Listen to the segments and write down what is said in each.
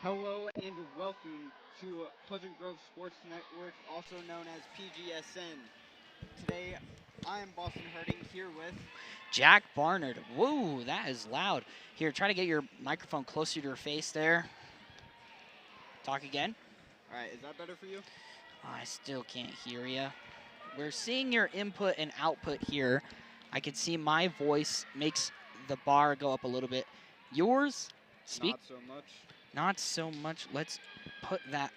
Hello and welcome to Pleasant Grove Sports Network, also known as PGSN. Today, I am Boston Harding here with Jack Barnard. Whoa, that is loud. Here, try to get your microphone closer to your face there. Talk again. All right, is that better for you? I still can't hear you. We're seeing your input and output here. I can see my voice makes the bar go up a little bit. Yours, speak. Not so much. Not so much. Let's put that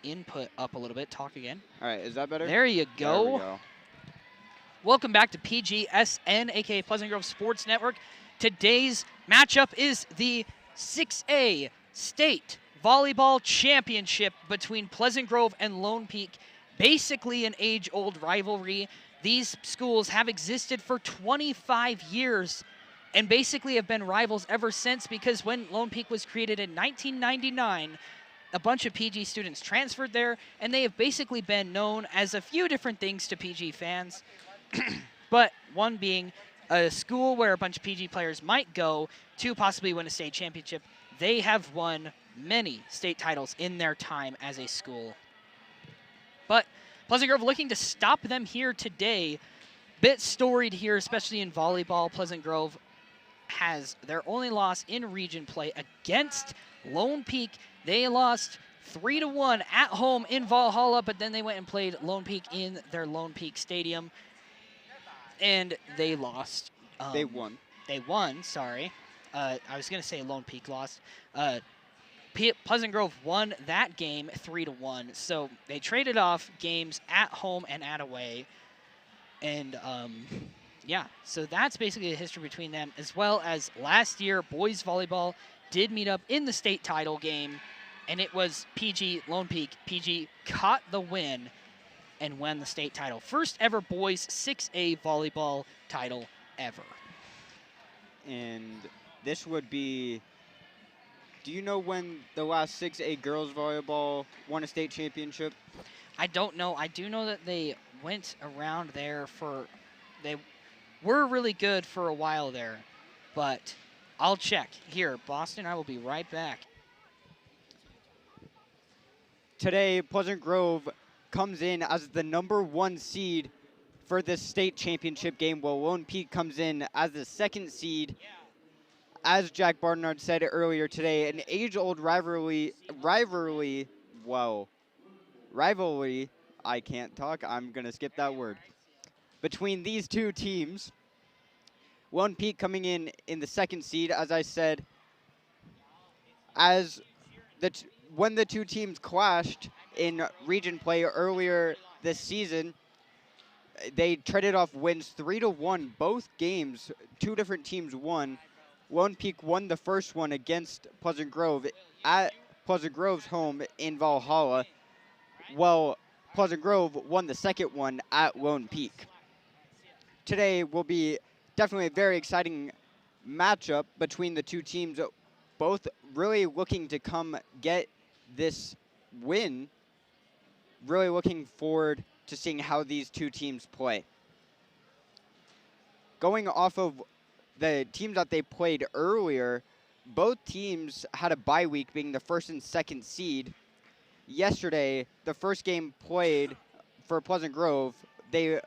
input up a little bit. Talk again. All right, is that better? There you go. There we go. Welcome back to PGSN, aka Pleasant Grove Sports Network. Today's matchup is the 6A State Volleyball Championship between Pleasant Grove and Lone Peak. Basically an age-old rivalry. These schools have existed for 25 years and basically have been rivals ever since, because when Lone Peak was created in 1999, a bunch of PG students transferred there, and they have basically been known as a few different things to PG fans. But one being a school where a bunch of PG players might go to possibly win a state championship. They have won many state titles in their time as a school. But Pleasant Grove looking to stop them here today. Bit storied here, especially in volleyball. Pleasant Grove has their only loss in region play against Lone Peak. They lost 3-1 at home in Valhalla, but then they went and played Lone Peak in their Lone Peak Stadium. And they lost. They won. They won, sorry. I was going to say Lone Peak lost. Pleasant Grove won that game 3-1. So they traded off games at home and at away. And, yeah, so that's basically the history between them. As well as last year, boys volleyball did meet up in the state title game. And it was PG, Lone Peak. PG caught the win and won the state title. First ever boys 6A volleyball title ever. And this would be, do you know when the last 6A girls volleyball won a state championship? I don't know. I do know that they went around there they were really good for a while there, but I'll check. Here, Boston, I will be right back. Today, Pleasant Grove comes in as the #1 seed for this state championship game, while Lone Peak comes in as the 2nd seed. As Jack Barnard said earlier today, an age-old rivalry, I can't talk, I'm going to skip that word, between these two teams. Lone Peak coming in the 2nd seed, as I said, when the two teams clashed in region play earlier this season, they traded off wins 3-1. Both games, two different teams won. Lone Peak won the first one against Pleasant Grove at Pleasant Grove's home in Valhalla, while Pleasant Grove won the second one at Lone Peak. Today will be definitely a very exciting matchup between the two teams, both really looking to come get this win. Really looking forward to seeing how these two teams play. Going off of the teams that they played earlier, both teams had a bye week, being the 1st and 2nd seed. Yesterday, the first game played for Pleasant Grove, they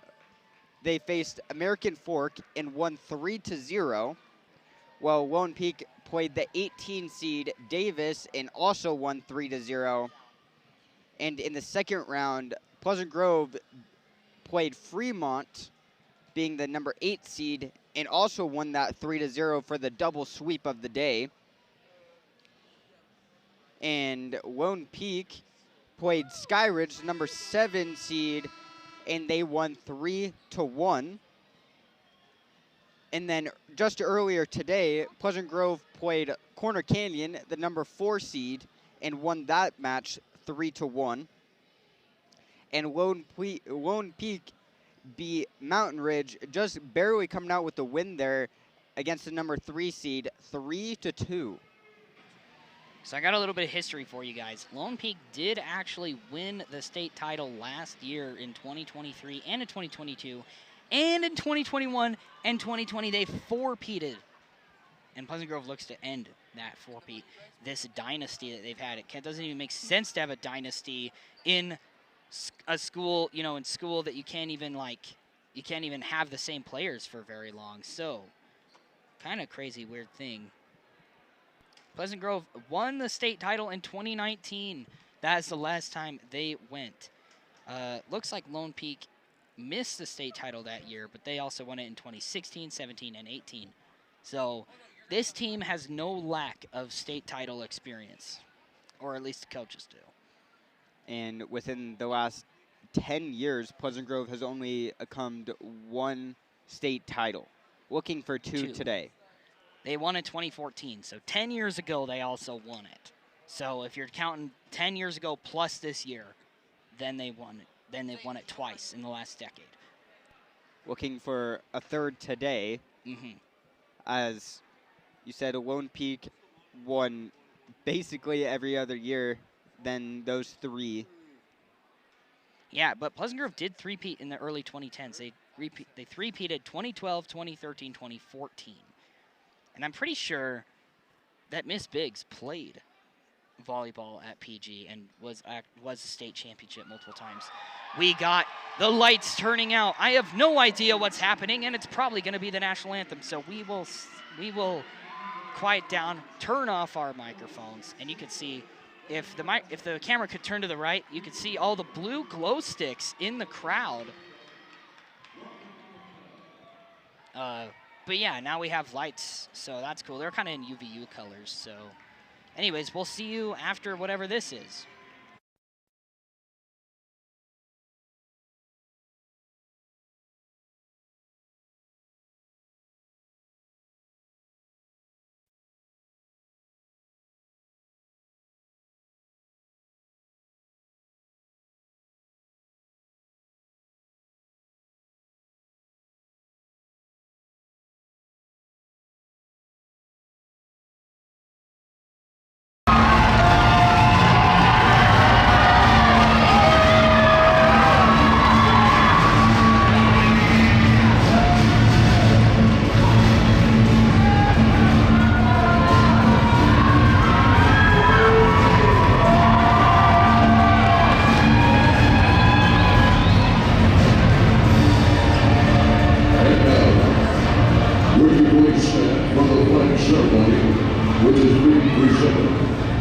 faced American Fork and won 3-0, while Lone Peak played the 18 seed Davis and also won 3-0. And in the second round, Pleasant Grove played Fremont, being the #8 seed, and also won that 3-0 for the double sweep of the day. And Lone Peak played Skyridge, the #7 seed, and they won 3-1. And then just earlier today, Pleasant Grove played Corner Canyon, the #4 seed, and won that match 3-1. And Lone Peak beat Mountain Ridge, just barely coming out with the win there against the #3 seed, 3-2. So I got a little bit of history for you guys. Lone Peak did actually win the state title last year in 2023 and in 2022. And in 2021 and 2020, they four-peated And Pleasant Grove looks to end that four-peat, this dynasty that they've had. It doesn't even make sense to have a dynasty in a school, in school that you can't even have the same players for very long. So, kind of crazy, weird thing. Pleasant Grove won the state title in 2019. That's the last time they went. Looks like Lone Peak missed the state title that year, but they also won it in 2016, 17, and 18. So this team has no lack of state title experience, or at least the coaches do. And within the last 10 years, Pleasant Grove has only acclaimed one state title. Looking for two today. They won in 2014, so 10 years ago they also won it. So if you're counting 10 years ago plus this year, then they won it. Then they've won it twice in the last decade. Looking for a third today. As you said, Lone Peak won basically every other year than those three. Yeah, but Pleasant Grove did three-peat in the early 2010s. They three-peated 2012, 2013, 2014. And I'm pretty sure that Miss Biggs played volleyball at PG and was a state championship multiple times. We got the lights turning out. I have no idea what's happening, and it's probably going to be the national anthem. So we will quiet down, turn off our microphones, and you can see if the camera could turn to the right, you could see all the blue glow sticks in the crowd. But yeah, now we have lights, so that's cool. They're kind of in UVU colors, so. Anyways, we'll see you after whatever this is.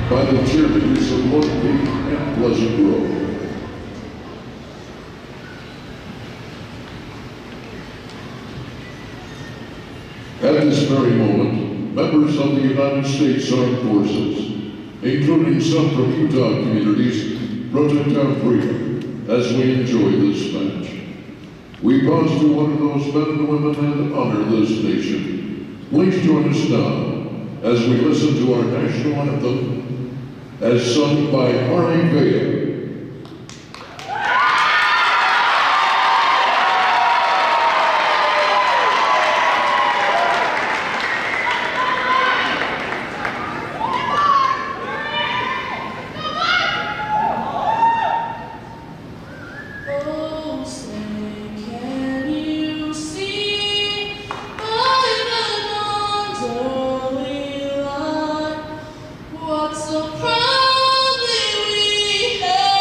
By the cheerleaders of Lone Peak and Pleasant Grove. At this very moment, members of the United States Armed Forces, including some from Utah communities, protect our freedom as we enjoy this match. We pause to honor those men and women and honor this nation. Please join us now as we listen to our national anthem as sung by Arnie Vale. So proudly we have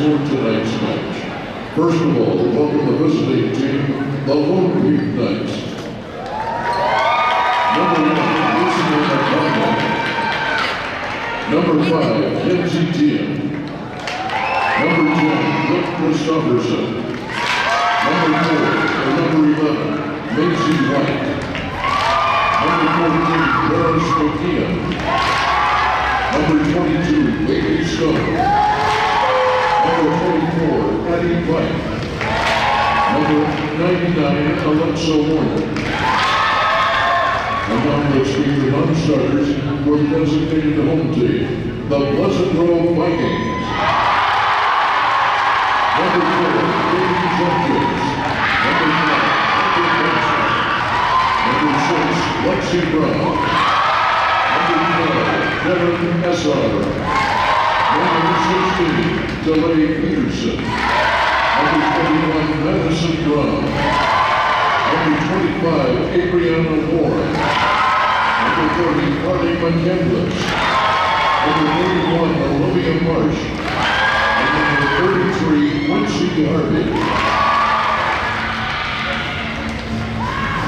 for tonight's match. First of all, welcome the visiting team, the Lone Peak Knights. Number 1, Lucian Acosta. Number 5, Kenzie Tien. Number 10, Rick Christopherson. Number 4, and number 11, Macy White. Number 14, Paris McKeon. Number 22, Bailey Stone. Number 24, Addie White. Number 99, Alexa Warner. And now let's meet the non-starters for the designated home team, the Pleasant Grove Vikings. Number 4, Katie Jenkins. Number 5, Heather Benson. Number 6, Lexi Brown. Number 12, Devin Essar. Number 16, DeLay Peterson. Number 21, Madison Brown. Number 25, Adriana Warren. Number 30, Carly McCandless. Number 31, Olivia Marsh. And number 33, Quincy Harvey.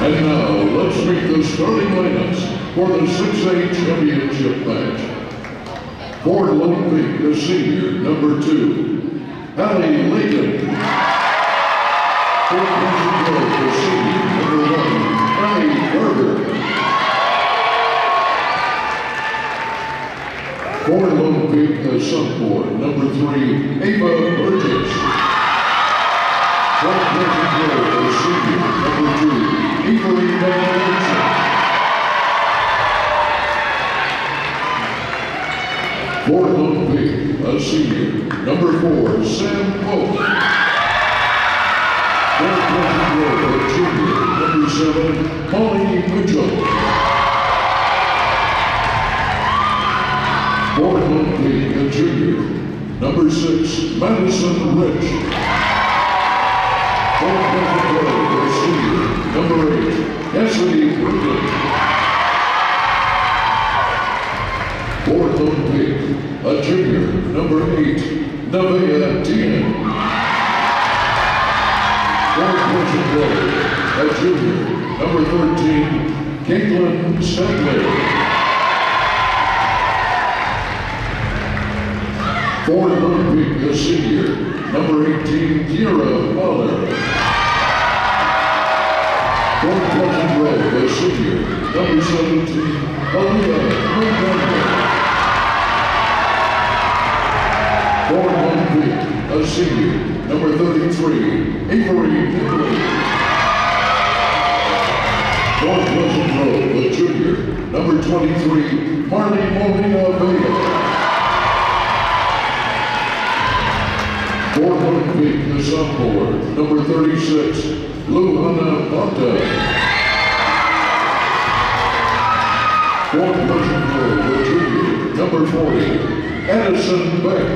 And now, let's meet the starting lineups for the 6A championship match. For Lone Peak, the senior, number 2, Allie Layton. For Pleasant Grove, the senior, number 1, Allie Carter. For Lone Peak, the sophomore, number 3, Ava Burgess. For Pleasant Grove, the senior, number 2, Avery Benson. For Lone Peak, a senior, number 4, Sam Polk. For Pleasant Grove, a junior, number 7, Molly Mitchell. For Lone Peak, a junior, number 6, Madison Rich. For Pleasant Grove, a senior, number 8, Cassidy Brigham. For Lone Peak, a junior, number 8, Nevaeh Tien. For Pleasant Grove, a junior, number 13, Caitlin Stanley. For Lone Peak, a senior, number 18, Kira Waller. For Pleasant Grove, a senior, number 17, Aaliyah Montgomery. For Lone Peak, a senior, number 33, Avery Nibley. For Pleasant Grove, a junior, number 23, Marley Molina Vega. For Lone Peak, the sophomore, number 36, Luhana Bonta. For Pleasant Grove, a junior, number 40, Addison Beck.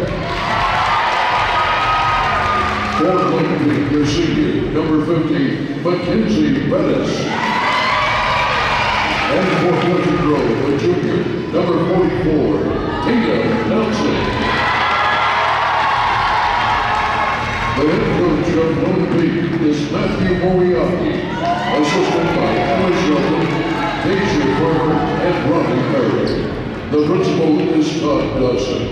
For Lone Peak, the senior, number 50, Mackenzie Bettis. And for Pleasant Grove, a junior, number 44, Tina Nelson. The head coach of Lone Peak is Matthew Moriarty, assisted by Alice Shelton, Deja Farmer, and Ronnie Perry. The principal is Todd Dawson.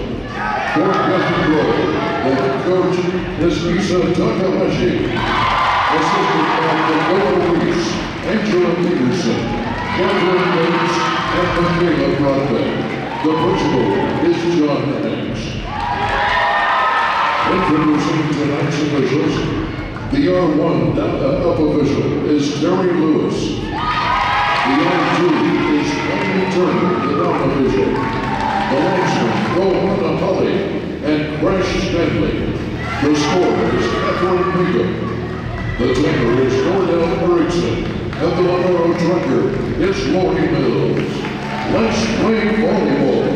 For Pleasant Grove, the head coach is Lisa Takahashi, assisted by Nicole Reese, Angela Peterson, Catherine Bates, and Michaela Broadbent. The principal is John Hanks. Introducing tonight's officials, the R1 up official is Terry Lewis. The R2 is Tony Turner, the down official. The linesman, Johanna Holly, and Crash Stanley. The scorer is Catherine Bingham. The trainer is Cordell Erickson, and the Monroe trucker is Lori Mills. Let's play volleyball.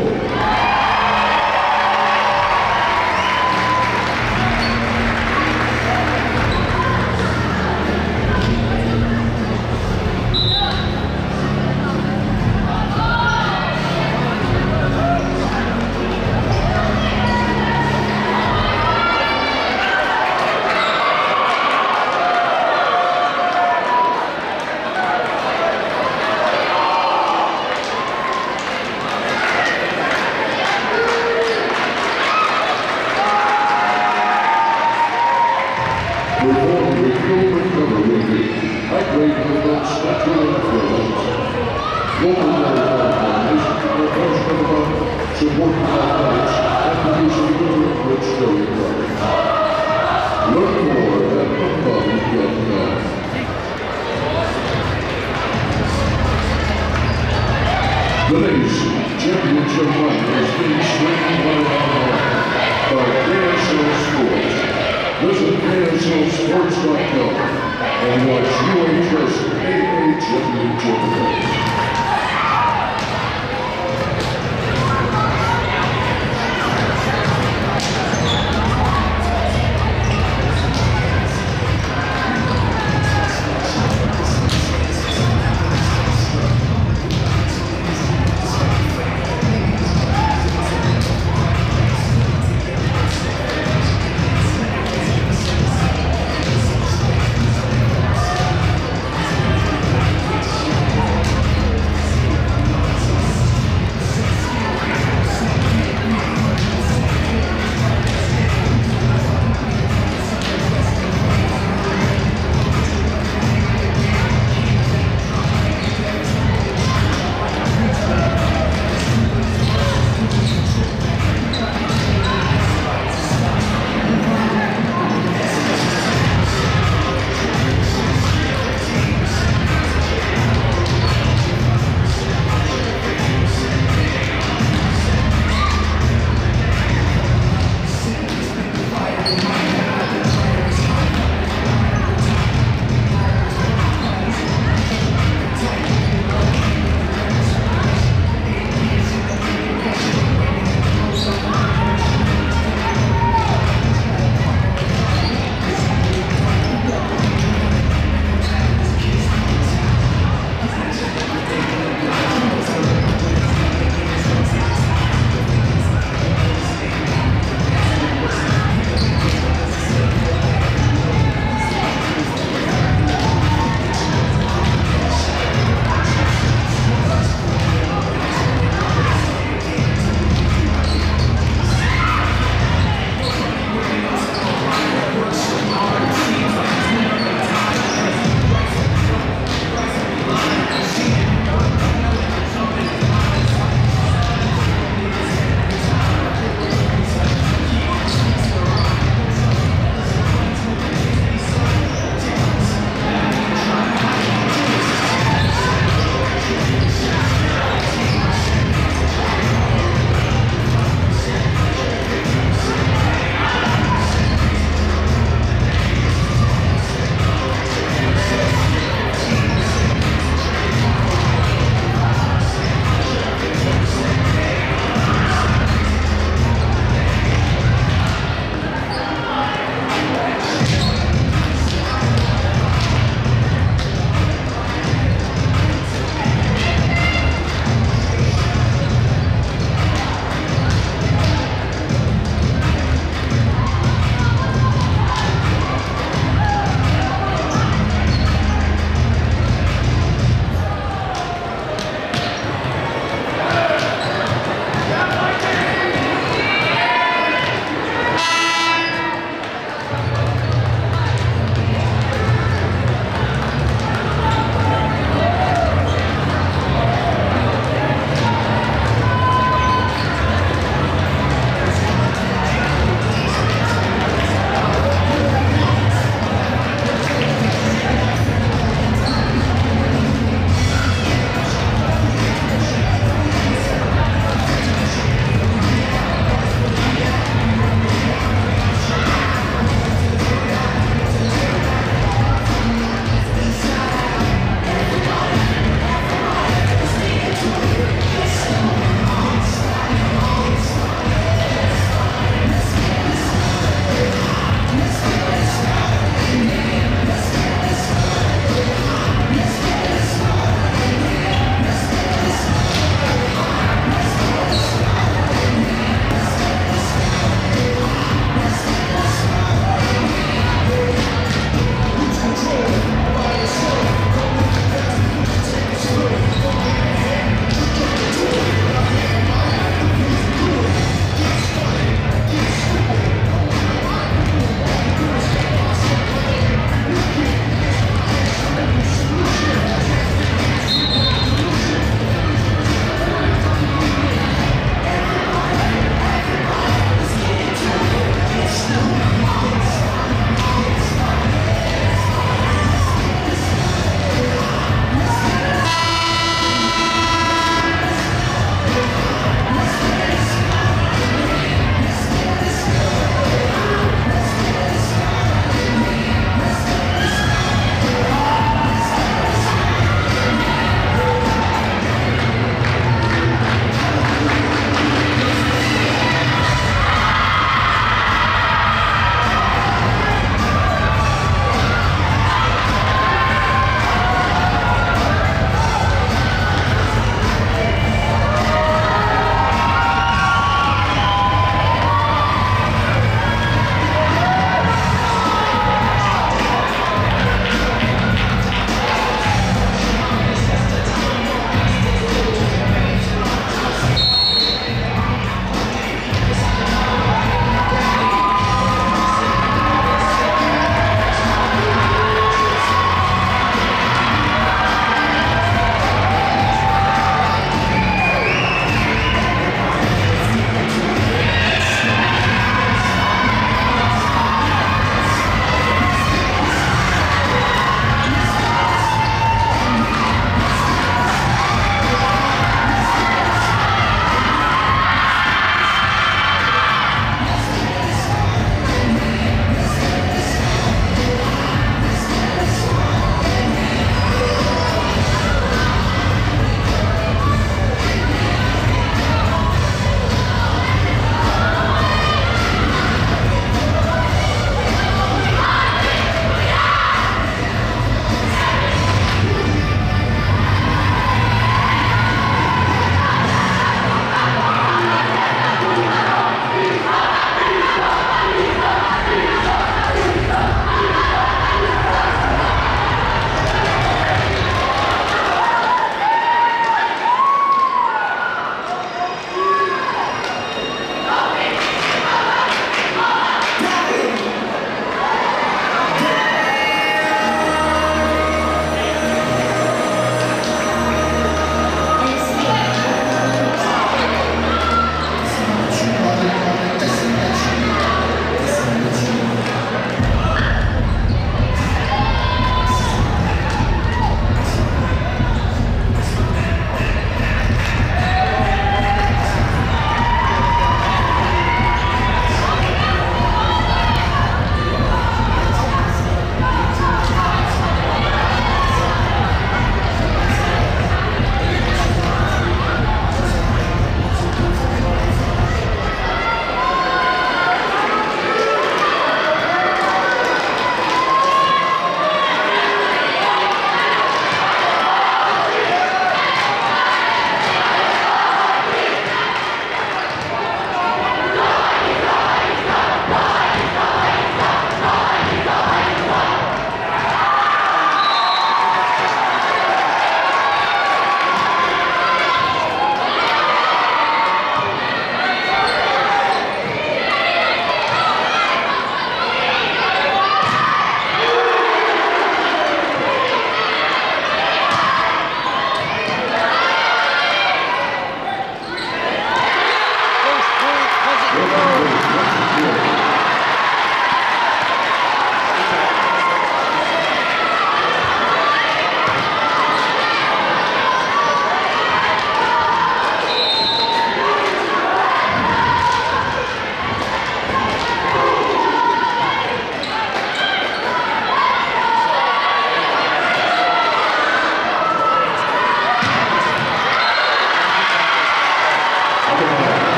we will recover with the high-grade events natural improvements. Local volleyball partners are passionate about supporting athletes and producing different rich dairy products. Learn more at thebody.com. Today's championship fight is being streamed by KSL Sports. Visit KSLSports.com and watch UHS AA Championship events.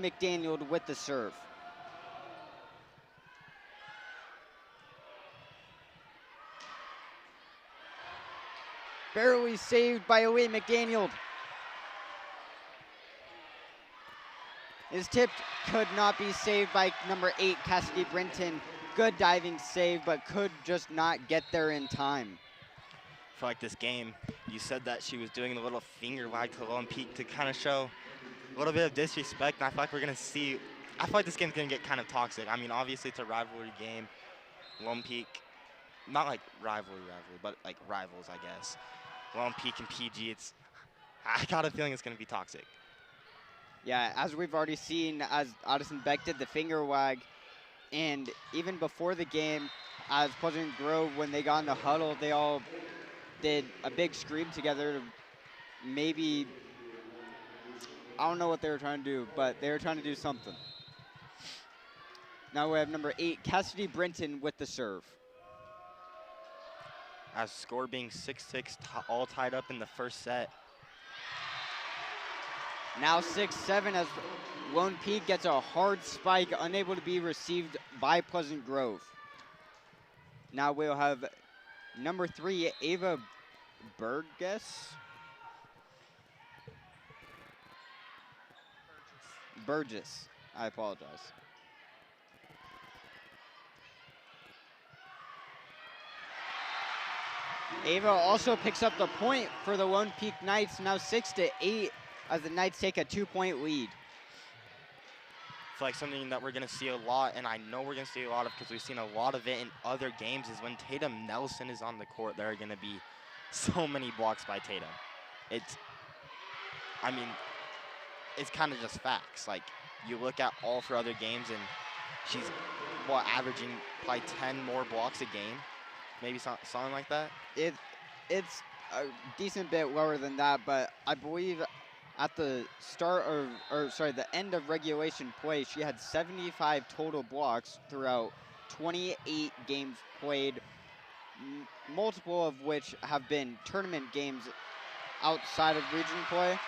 McDaniel with the serve. Barely saved by Aaliyah McDaniel. His tip could not be saved by number 8, Cassidy Brinton. Good diving save, but could just not get there in time. For like this game, you said that she was doing the little finger wag to Lone Peak to kind of show a little bit of disrespect, and I feel like we're going to see, I feel like this game's going to get kind of toxic. I mean, obviously it's a rivalry game. Lone Peak, not like rivalry, but like rivals, I guess. Lone Peak and PG, I got a feeling it's going to be toxic. Yeah, as we've already seen, as Addison Beck did the finger wag, and even before the game, as Pleasant Grove, when they got in the huddle, they all did a big scream together to maybe, I don't know what they were trying to do, but they were trying to do something. Now we have number 8, Cassidy Brinton with the serve. As score being 6-6, all tied up in the first set. Now 6-7 as Lone Peak gets a hard spike, unable to be received by Pleasant Grove. Now we'll have number 3, Ava Burgess. I apologize. Ava also picks up the point for the Lone Peak Knights, now 6-8 as the Knights take a 2-point lead. I feel like something that we're going to see a lot, and I know we're going to see a lot of because we've seen a lot of it in other games, is when Tatum Nelson is on the court, there are going to be so many blocks by Tatum. It's kind of just facts. Like, you look at all for other games, and she's, averaging probably 10 more blocks a game, maybe something like that? It's a decent bit lower than that, but I believe at the start of, or sorry, the end of regulation play, she had 75 total blocks throughout 28 games played, multiple of which have been tournament games outside of region play,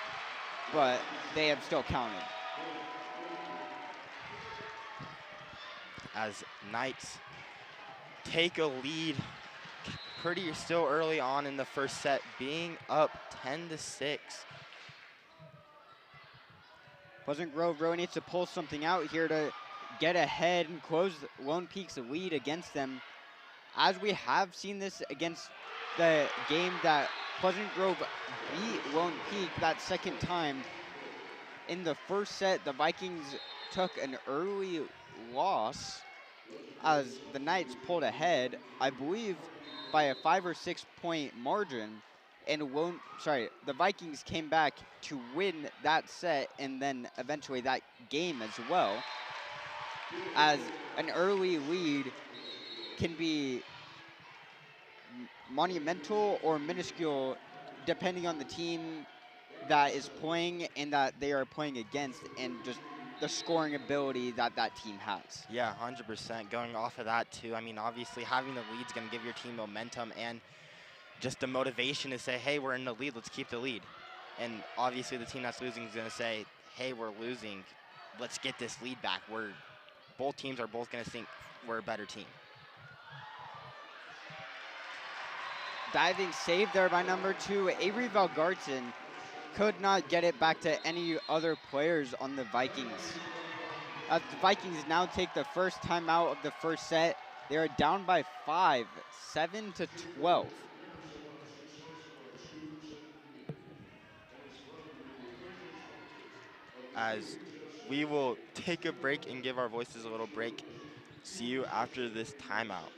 but they have still counted. As Knights take a lead pretty still early on in the first set, being up 10-6. Pleasant Grove really needs to pull something out here to get ahead and close Lone Peak's lead against them, as we have seen this against the game that Pleasant Grove beat Lone Peak that second time. In the first set, the Vikings took an early loss as the Knights pulled ahead, I believe, by a 5 or 6 point margin, and the Vikings came back to win that set and then eventually that game as well, as an early lead can be monumental or minuscule depending on the team that is playing and that they are playing against, and just the scoring ability that that team has. Yeah, 100%. Going off of that, too. I mean, obviously, having the lead is going to give your team momentum and just the motivation to say, hey, we're in the lead, let's keep the lead. And obviously, the team that's losing is going to say, hey, we're losing, let's get this lead back. Both teams are both going to think we're a better team. Diving save there by number 2, Avery Valgarten. Could not get it back to any other players on the Vikings. As the Vikings now take the first timeout of the first set, they are down by 5, 7-12. As we will take a break and give our voices a little break. See you after this timeout.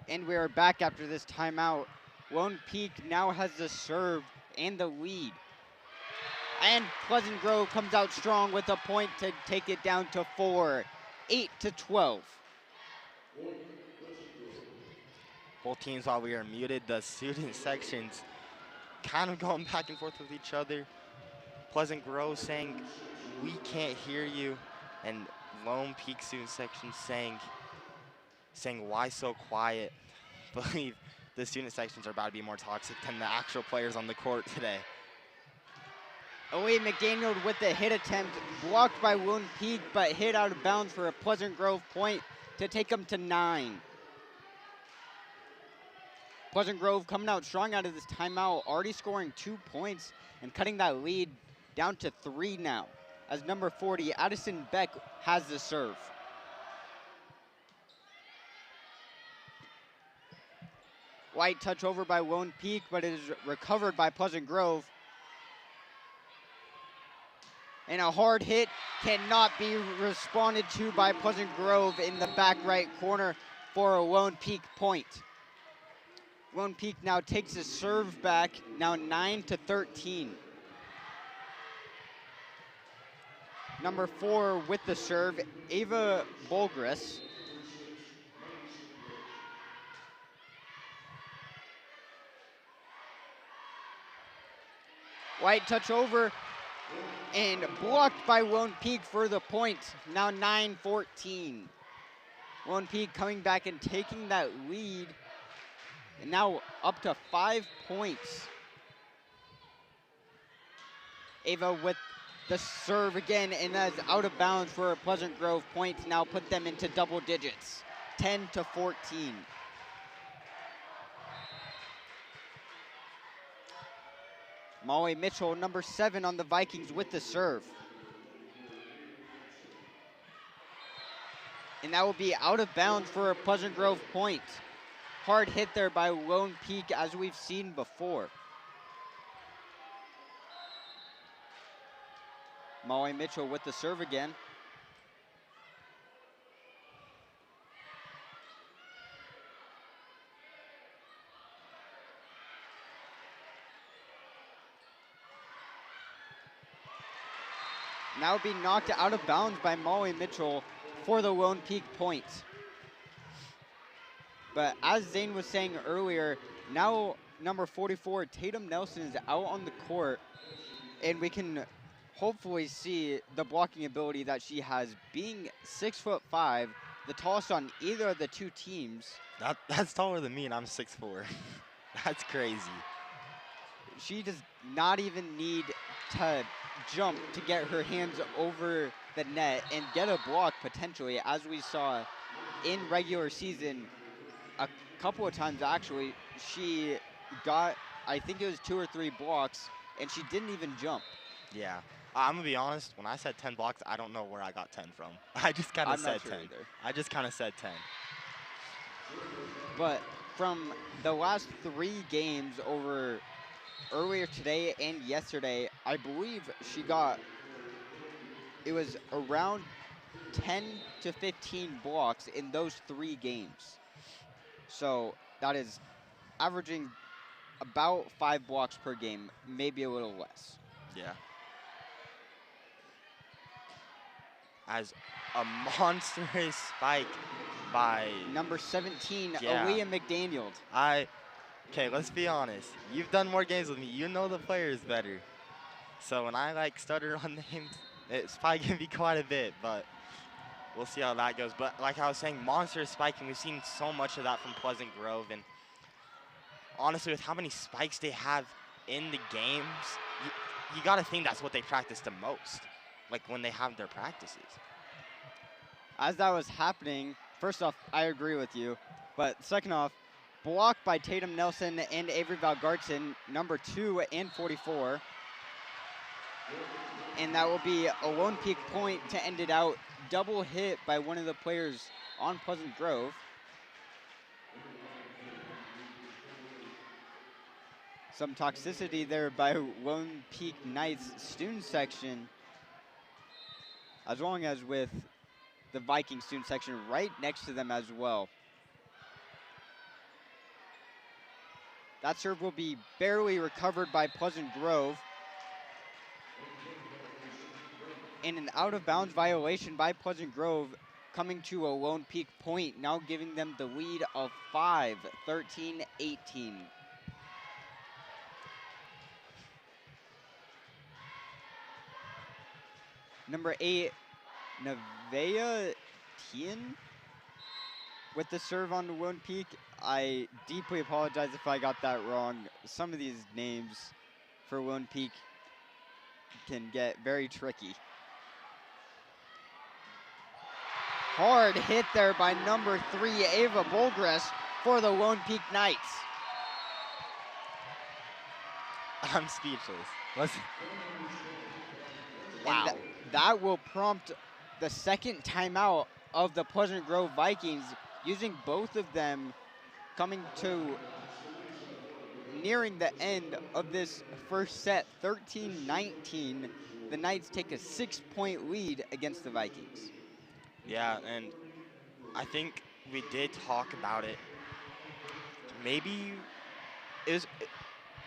And we are back after this timeout. Lone Peak now has the serve and the lead. And Pleasant Grove comes out strong with a point to take it down to 4, 8-12. Both teams, while we are muted, the student sections kind of going back and forth with each other. Pleasant Grove saying, we can't hear you. And Lone Peak student section saying, why so quiet? I believe the student sections are about to be more toxic than the actual players on the court today. Lee McDaniel with the hit attempt, blocked by Lone Peak, but hit out of bounds for a Pleasant Grove point to take them to 9. Pleasant Grove coming out strong out of this timeout, already scoring 2 points and cutting that lead down to 3 now, as number 40, Addison Beck, has the serve. White touch over by Lone Peak, but it is recovered by Pleasant Grove. And a hard hit cannot be responded to by Pleasant Grove in the back right corner for a Lone Peak point. Lone Peak now takes his serve back, now 9-13. Number 4 with the serve, Ava Bolgris. White touch over and blocked by Lone Peak for the point. Now 9-14. Lone Peak coming back and taking that lead. And now up to 5 points. Ava with the serve again, and that's out of bounds for a Pleasant Grove point to now put them into double digits, 10-14. Molly Mitchell, number 7 on the Vikings with the serve. And that will be out of bounds for a Pleasant Grove point. Hard hit there by Lone Peak, as we've seen before. Molly Mitchell with the serve again. Now be knocked out of bounds by Molly Mitchell for the Lone Peak point. But as Zane was saying earlier, now number 44, Tatum Nelson, is out on the court, and we can hopefully see the blocking ability that she has, being 6'5", the tallest on either of the two teams. That's taller than me, and I'm 6'4". That's crazy. She does not even need to jump to get her hands over the net and get a block potentially, as we saw in regular season a couple of times actually. She got, I think it was 2 or 3 blocks, and she didn't even jump. Yeah. I'm going to be honest, when I said 10 blocks, I don't know where I got 10 from. I just kind of said 10. Either. I just kind of said 10. But from the last 3 games over earlier today and yesterday, I believe she got, it was around 10 to 15 blocks in those 3 games. So that is averaging about 5 blocks per game, maybe a little less. Yeah. As a monstrous spike by number 17, yeah. Aaliyah McDaniel. Okay, let's be honest. You've done more games with me. You know the players better. So when I stutter on names, it's probably gonna be quite a bit, but we'll see how that goes. But like I was saying, monstrous spiking. We've seen so much of that from Pleasant Grove, and honestly, with how many spikes they have in the games, you gotta think that's what they practice the most, like when they have their practices. As that was happening, first off, I agree with you, but second off, blocked by Tatum Nelson and Avery Valgartson, number 2 and 44. And that will be a Lone Peak point to end it out. Double hit by one of the players on Pleasant Grove. Some toxicity there by Lone Peak Knights student section, as long as with the Viking student section right next to them as well. That serve will be barely recovered by Pleasant Grove. And an out-of-bounds violation by Pleasant Grove, coming to a Lone Peak point, now giving them the lead of 5, 13-18. Number 8, Nevaeh Tien with the serve on the Lone Peak. I deeply apologize if I got that wrong. Some of these names for Lone Peak can get very tricky. Hard hit there by number 3, Ava Bolgress, for the Lone Peak Knights. I'm speechless. Listen. Wow. And that will prompt the second timeout of the Pleasant Grove Vikings, using both of them coming to nearing the end of this first set, 13-19. The Knights take a 6-point lead against the Vikings. Yeah, and I think we did talk about it. Maybe it was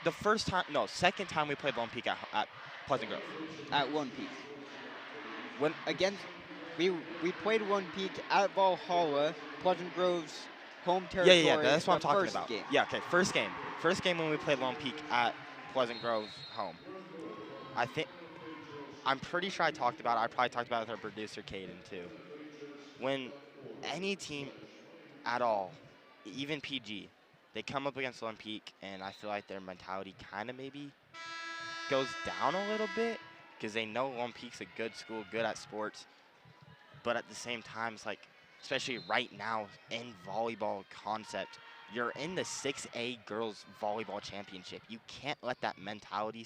the second time we played Lone Peak at Pleasant Grove. At Lone Peak. We played Lone Peak at Valhalla, Pleasant Grove's home territory. Yeah, that's what I'm talking first about. Game. Yeah, okay, first game. First game when we played Lone Peak at Pleasant Grove home. I'm pretty sure I talked about it. I probably talked about it with our producer, Caden, too. When any team at all, even PG, they come up against Lone Peak, and I feel like their mentality kind of maybe goes down a little bit, because they know Lone Peak's a good school, good at sports. But at the same time, it's like, especially right now in volleyball concept, you're in the 6A girls volleyball championship. You can't let that mentality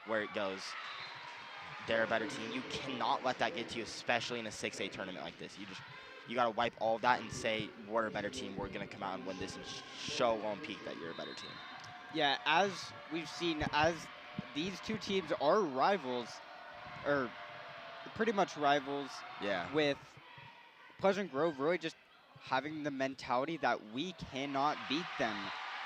where it goes, they're a better team. You cannot let that get to you, especially in a 6A tournament like this. You got to wipe all of that and say, we're a better team. We're going to come out and win this and show Lone Peak that you're a better team. Yeah, as we've seen, as these two teams are rivals, or pretty much rivals, Yeah. with Pleasant Grove really just having the mentality that we cannot beat them,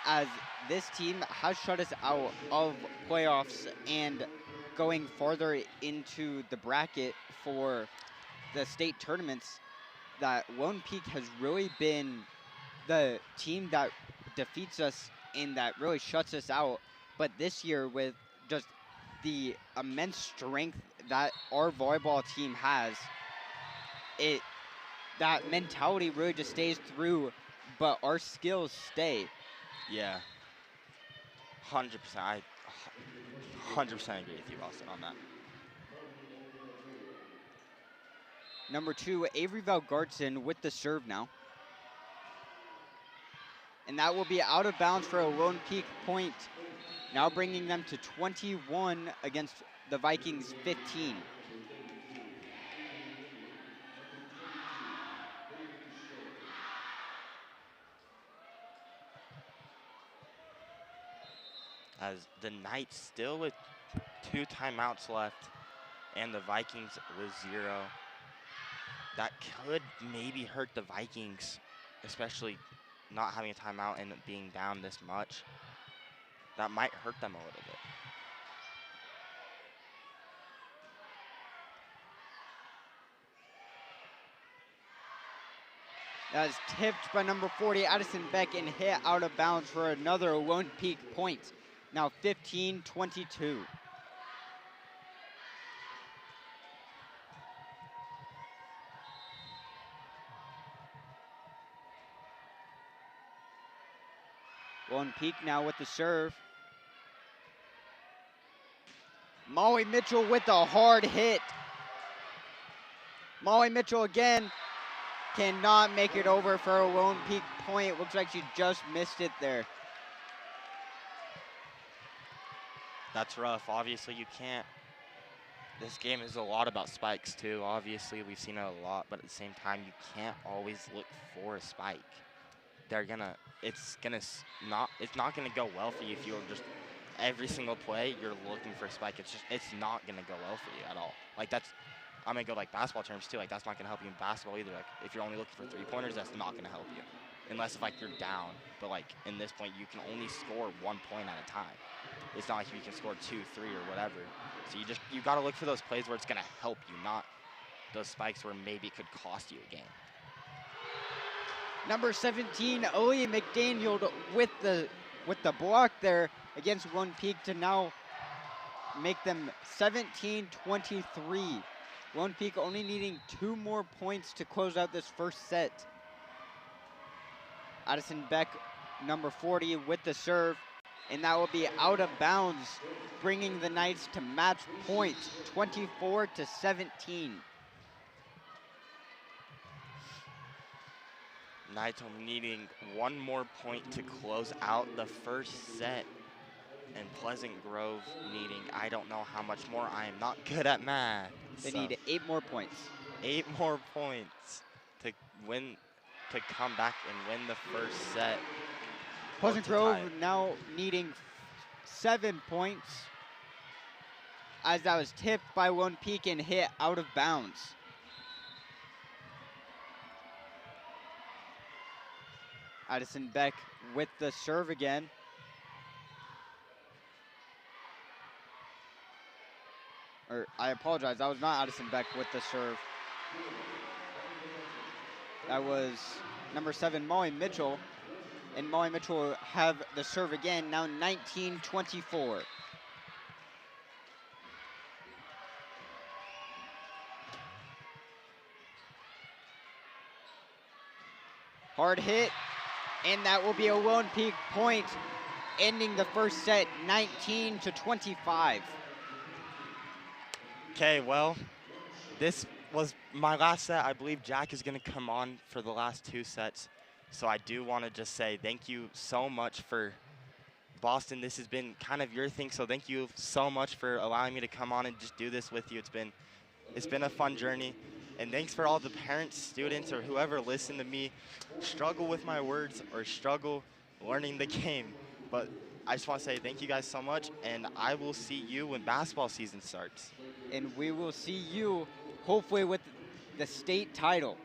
as this team has shut us out of playoffs and going farther into the bracket for the state tournaments, that Lone Peak has really been the team that defeats us and that really shuts us out. But this year, with just the immense strength that our volleyball team has, that mentality really just stays through, but our skills stay. Yeah. 100%. I 100% agree with you, Austin, on that. Number 2, Avery Valgartson with the serve now. And that will be out of bounds for a Lone Peak point, now bringing them to 21 against the Vikings 15. As the Knights still with 2 timeouts left and the Vikings with 0. That could maybe hurt the Vikings, especially not having a timeout and being down this much. That might hurt them a little bit. That is tipped by number 40, Addison Beck, and hit out of bounds for another Lone Peak point. Now 15-22. Lone Peak now with the serve. Molly Mitchell with a hard hit. Molly Mitchell again cannot make it over for a Lone Peak point. Looks like she just missed it there. That's rough. Obviously, you can't. This game is a lot about spikes, too. Obviously, we've seen it a lot, but at the same time, you can't always look for a spike. It's not gonna go well for you if you're just every single play you're looking for a spike. It's not gonna go well for you at all. Like I'm gonna go like basketball terms too. Like that's not gonna help you in basketball either. Like if you're only looking for 3-pointers, that's not gonna help you, unless if like you're down. But like in this point, you can only score 1 point at a time. It's not like you can score 2, 3, or whatever. So you gotta look for those plays where it's gonna help you, not those spikes where maybe it could cost you a game. Number 17, Aaliyah McDaniel with the block there against Lone Peak to now make them 17-23. Lone Peak only needing 2 more points to close out this first set. Addison Beck, number 40, with the serve, and that will be out of bounds, bringing the Knights to match point, 24-17. Knights are needing 1 more point to close out the first set. And Pleasant Grove needing, I don't know how much more. I am not good at math. They need 8 more points. 8 more points to come back and win the first set. Pleasant Grove now needing 7 points, as that was tipped by Lone Peak and hit out of bounds. Addison Beck with the serve again. Or I apologize, that was not Addison Beck with the serve. That was number 7, Molly Mitchell. And Molly Mitchell will have the serve again, now 19-24. Hard hit, and that will be a Lone Peak point, ending the first set 19-25. Okay, well, this was my last set. I believe Jack is going to come on for the last 2 sets. So I do want to just say thank you so much for Boston. This has been kind of your thing, so thank you so much for allowing me to come on and just do this with you. It's been a fun journey. And thanks for all the parents, students, or whoever listened to me struggle with my words or struggle learning the game. But I just want to say thank you guys so much, and I will see you when basketball season starts. And we will see you hopefully with the state title.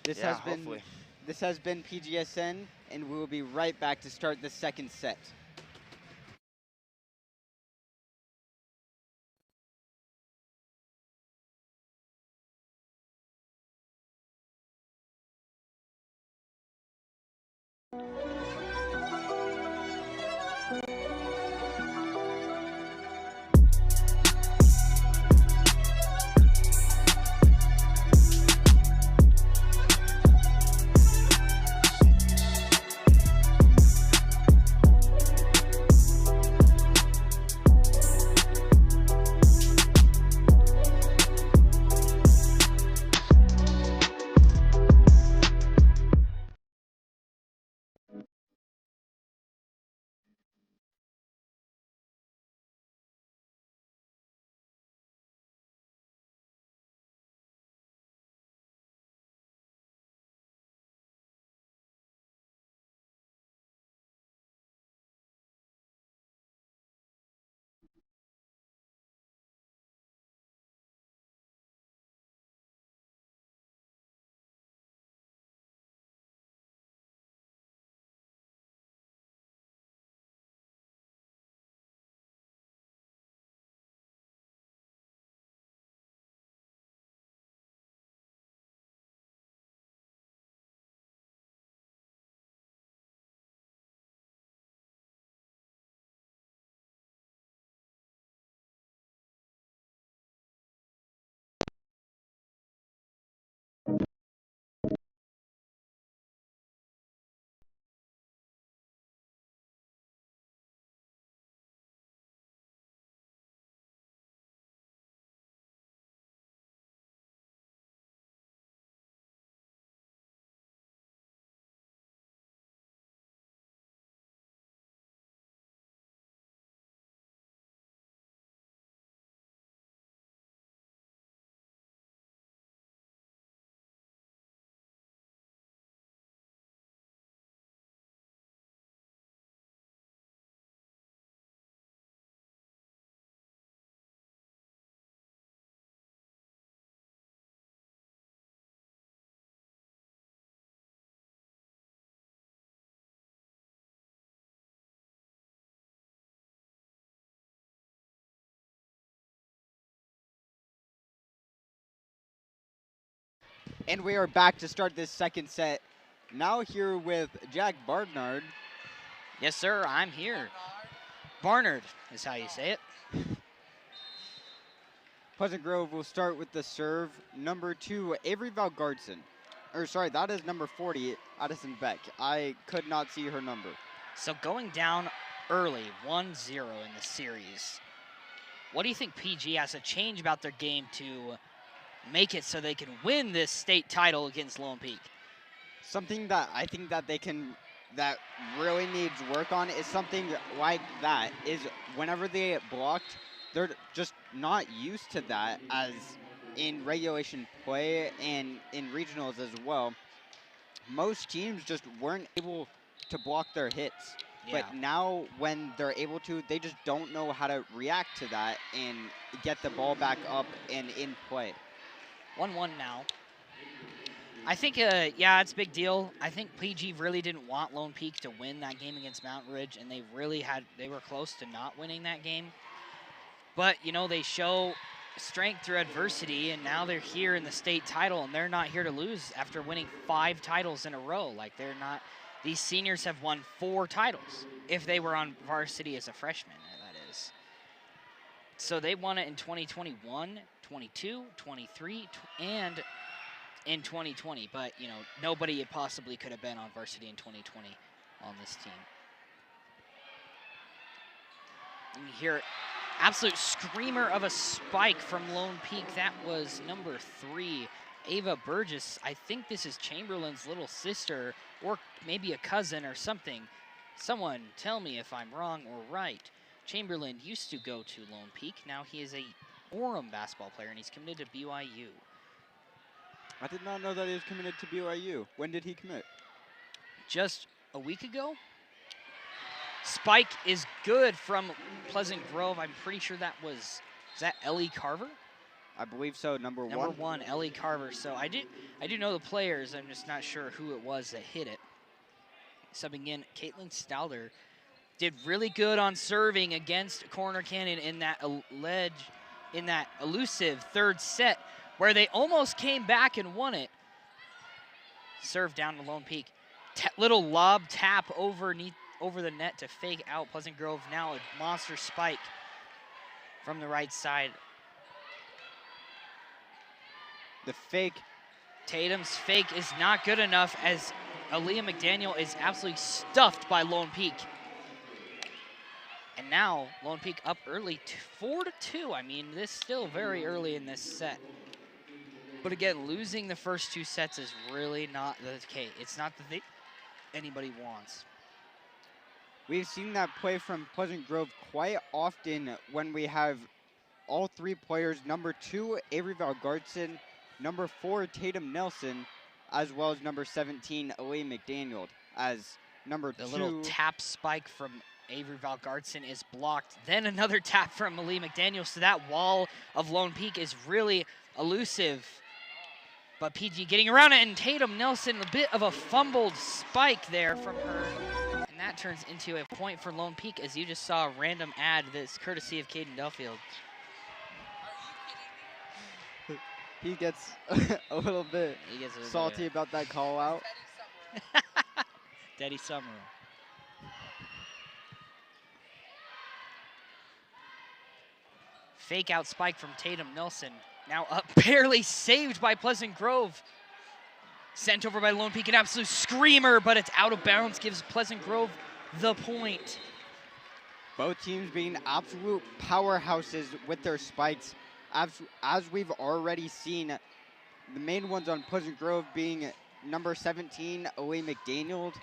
This Yeah, has been hopefully. this has been PGSN, and we will be right back to start the second set. And we are back to start this second set. Now here with Jack Barnard. Yes, sir, I'm here. Barnard is how you say it. Pleasant Grove will start with the serve. Number 2, Avery Valgardson. Or sorry, that is number 40, Addison Beck. I could not see her number. So going down early, 1-0 in the series. What do you think PG has to change about their game to make it so they can win this state title against Lone Peak? Something that I think that that really needs work on is something like that, is whenever they get blocked, they're just not used to that as in regulation play and in regionals as well. Most teams just weren't able to block their hits. Yeah. But now when they're able to, they just don't know how to react to that and get the ball back up and in play. 1-1 now. I think, yeah, it's a big deal. I think PG really didn't want Lone Peak to win that game against Mountain Ridge, and they were close to not winning that game. But, you know, they show strength through adversity, and now they're here in the state title, and they're not here to lose after winning 5 titles in a row. Like, they're not, these seniors have won 4 titles if they were on varsity as a freshman, that is. So they won it in 2021, 22, 23, and in 2020, but, you know, nobody possibly could have been on varsity in 2020 on this team. And you hear absolute screamer of a spike from Lone Peak. That was number 3, Ava Burgess. I think this is Chamberlain's little sister or maybe a cousin or something. Someone tell me if I'm wrong or right. Chamberlain used to go to Lone Peak. Now he is a Orem basketball player, and he's committed to BYU. I did not know that he was committed to BYU. When did he commit? Just a week ago. Spike is good from Pleasant Grove. I'm pretty sure that was, is that Ellie Carver? I believe so, number one. Number one, Ellie Carver. So I do know the players. I'm just not sure who it was that hit it. Subbing in, Caitlin Stouder did really good on serving against Corner Canyon in that elusive third set where they almost came back and won it. Serve down to Lone Peak. Little lob tap over the net to fake out Pleasant Grove. Now a monster spike from the right side. The fake. Tatum's fake is not good enough as Aaliyah McDaniel is absolutely stuffed by Lone Peak. And now Lone Peak up early, 4-2. I mean, this is still very early in this set. But again, losing the first two sets is really not the case. It's not the thing anybody wants. We've seen that play from Pleasant Grove quite often when we have all three players, number 2, Avery Valgartson, number 4, Tatum Nelson, as well as number 17, Aaliyah McDaniel, as number 2. The little tap spike from Avery Valgartson is blocked. Then another tap from Aaliyah McDaniel. So that wall of Lone Peak is really elusive. But PG getting around it, and Tatum Nelson, a bit of a fumbled spike there from her. And that turns into a point for Lone Peak, as you just saw a random ad that's courtesy of Caden Duffield. He gets a little bit salty about that call out. Daddy Summer. Fake out spike from Tatum Nelson. Now up, barely saved by Pleasant Grove. Sent over by Lone Peak, an absolute screamer, but it's out of bounds, gives Pleasant Grove the point. Both teams being absolute powerhouses with their spikes. As we've already seen, the main ones on Pleasant Grove being number 17, Aaliyah McDaniel,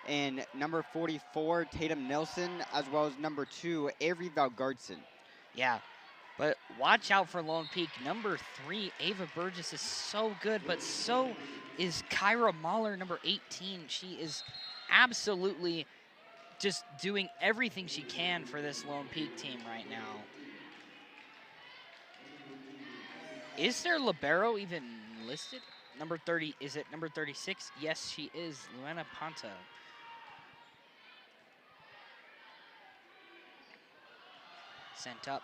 and number 44, Tatum Nelson, as well as number 2, Avery Valgartson. Yeah, but watch out for Lone Peak. Number 3, Ava Burgess is so good, but so is Kyra Mahler, number 18. She is absolutely just doing everything she can for this Lone Peak team right now. Is their libero even listed? Number 30, is it number 36? Yes, she is, Luana Panta. Sent up.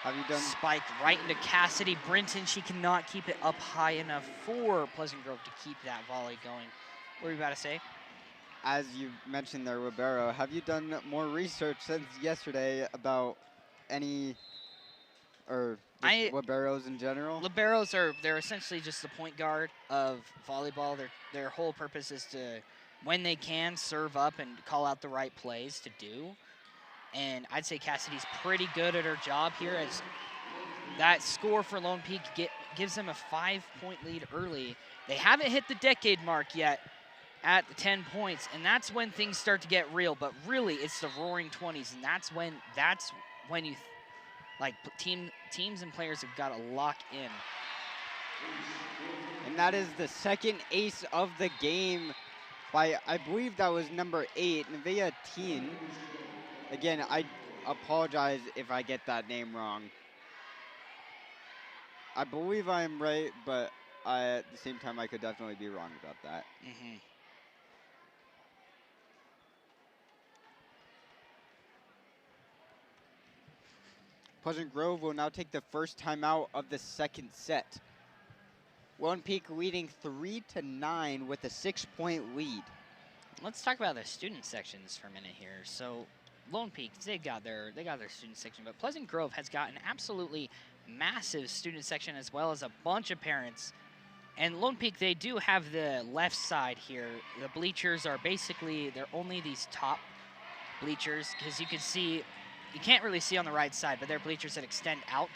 Have you done? Spike right into Cassidy Brinton. She cannot keep it up high enough for Pleasant Grove to keep that volley going. What were you about to say? As you mentioned there, libero, have you done more research since yesterday about any, or liberos in general? Liberos they're essentially just the point guard of volleyball. Their whole purpose is to, when they can, serve up and call out the right plays to do. And I'd say Cassidy's pretty good at her job here, as that score for Lone Peak gives them a 5-point lead early. They haven't hit the decade mark yet at the 10 points, and that's when things start to get real. But really, it's the roaring 20s, and that's when you, like, teams and players have got to lock in. And that is the second ace of the game by, I believe that was number 8, Nevaeh Teen. Again, I apologize if I get that name wrong. I believe I'm right, but at the same time, I could definitely be wrong about that. Mm-hmm. Pleasant Grove will now take the first timeout of the second set. Lone Peak leading 3-9 with a 6-point lead. Let's talk about the student sections for a minute here. So Lone Peak, they got their student section, but Pleasant Grove has got an absolutely massive student section as well as a bunch of parents. And Lone Peak, they do have the left side here. The bleachers are basically, they're only these top bleachers, because you can see, you can't really see on the right side, but they're bleachers that extend out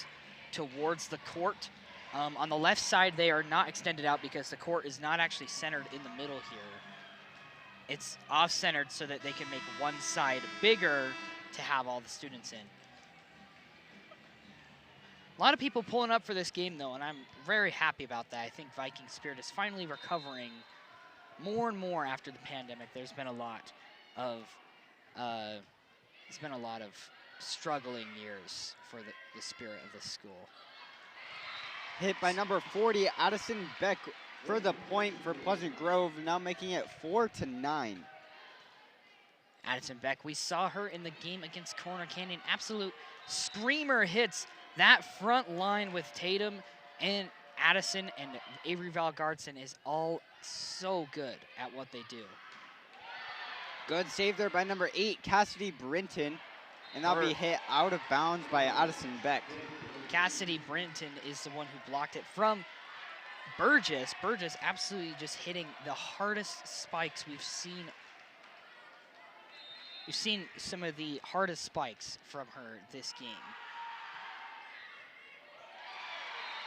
towards the court. On the left side, they are not extended out because the court is not actually centered in the middle here. It's off-centered so that they can make one side bigger to have all the students in. A lot of people pulling up for this game, though, and I'm very happy about that. I think Viking spirit is finally recovering more and more after the pandemic. There's been a lot of struggling years for the spirit of this school. Hit by number 40, Addison Beck for the point for Pleasant Grove, now making it 4-9. Addison Beck, we saw her in the game against Corner Canyon. Absolute screamer hits that front line with Tatum and Addison, and Avery Valgardson is all so good at what they do. Good save there by number 8, Cassidy Brinton, and that'll be hit out of bounds by Addison Beck. Cassidy Brinton is the one who blocked it from Burgess. Burgess absolutely just hitting the hardest spikes we've seen. We've seen some of the hardest spikes from her this game.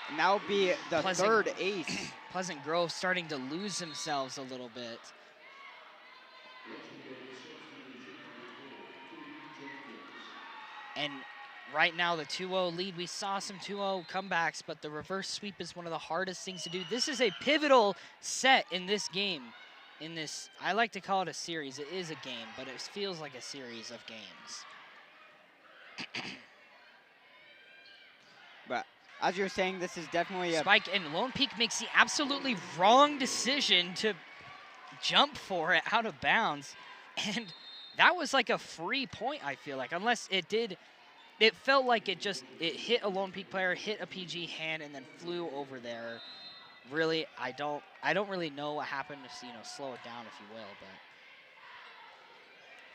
And that'll be the third ace. Pleasant Grove starting to lose themselves a little bit. And right now, the 2-0 lead, we saw some 2-0 comebacks, but the reverse sweep is one of the hardest things to do. This is a pivotal set in this game. I like to call it a series. It is a game, but it feels like a series of games. But as you're saying, this is definitely a spike, and Lone Peak makes the absolutely wrong decision to jump for it out of bounds. And that was like a free point, I feel like, unless it did. It felt like it hit a Lone Peak player, hit a PG hand, and then flew over there. Really, I don't really know what happened. To, slow it down, if you will.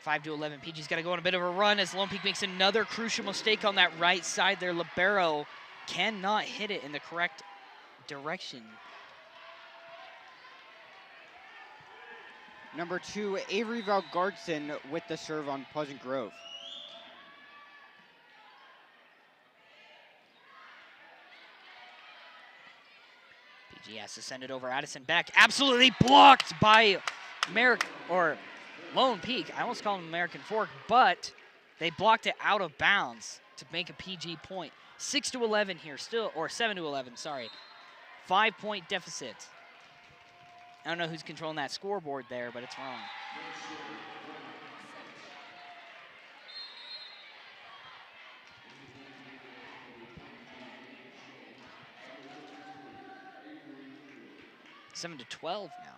But 5-11, PG's got to go on a bit of a run as Lone Peak makes another crucial mistake on that right side. Their libero cannot hit it in the correct direction. Number 2, Avery Valgardson with the serve on Pleasant Grove. PG has to send it over. Addison Beck absolutely blocked by Lone Peak. I almost called him American Fork, but they blocked it out of bounds to make a PG point. 6-11 here still, or 7-11, sorry. 5-point deficit. I don't know who's controlling that scoreboard there, but it's wrong. Seven to 12 now.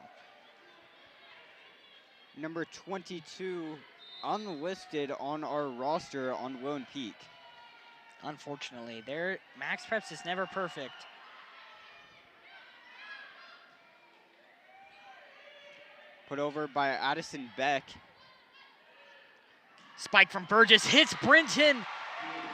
Number 22, unlisted on our roster on Lone Peak. Unfortunately, their max preps is never perfect. Put over by Addison Beck. Spike from Burgess hits Brinton.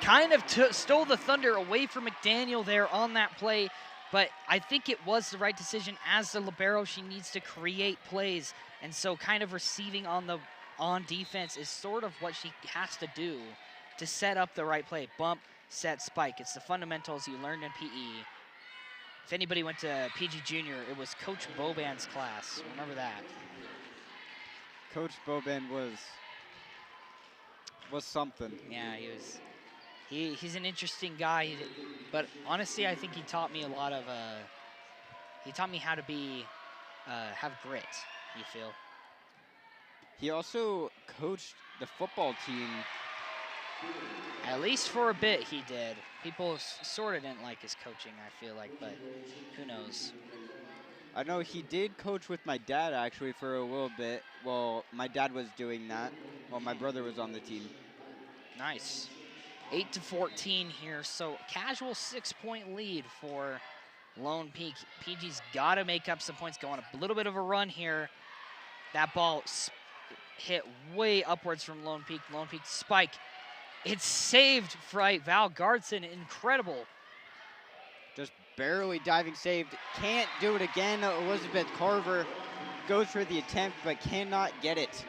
Kind of stole the thunder away from McDaniel there on that play. But I think it was the right decision. As the libero, she needs to create plays. And so kind of receiving on defense is sort of what she has to do to set up the right play. Bump, set, spike. It's the fundamentals you learned in PE. If anybody went to PG Junior, it was Coach Boban's class. Remember that. Coach Boban was something. Yeah, he's an interesting guy, but honestly, I think he taught me a lot of, he taught me how to have grit, you feel? He also coached the football team. At least for a bit he did. People sort of didn't like his coaching, I feel like, but who knows? I know he did coach with my dad actually for a little bit. Well, my dad was doing that while my brother was on the team. Nice. 8-14 here, so casual 6-point lead for Lone Peak. PG's got to make up some points, go on a little bit of a run here. That ball hit way upwards from Lone Peak. Lone Peak spike. It's saved by Valgardson. Incredible. Just barely diving saved. Can't do it again. Elizabeth Carver goes for the attempt but cannot get it.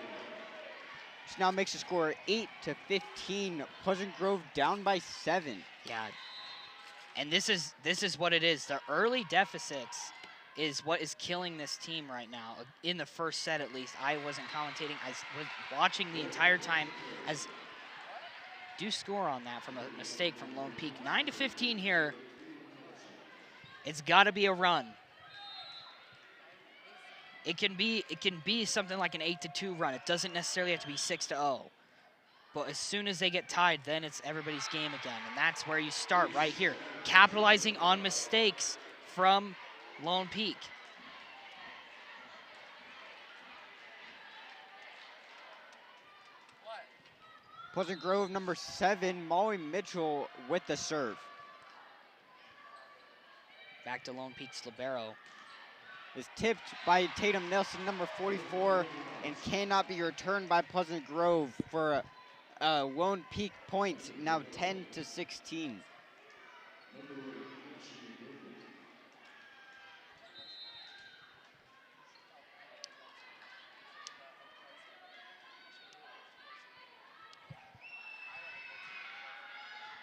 She now makes the score 8-15. Pleasant Grove down by 7. Yeah. And this is what it is. The early deficits is what is killing this team right now. In the first set, at least, I wasn't commentating. I was watching the entire time. As do score on that from a mistake from Lone Peak. 9-15 here. It's got to be a run. It can be something like an 8-2 run. It doesn't necessarily have to be 6-0. But as soon as they get tied, then it's everybody's game again. And that's where you start right here. Capitalizing on mistakes from Lone Peak. Pleasant Grove number 7, Molly Mitchell with the serve. Back to Lone Peak's libero. Is tipped by Tatum Nelson, number 44, and cannot be returned by Pleasant Grove for Lone Peak points, now 10-16.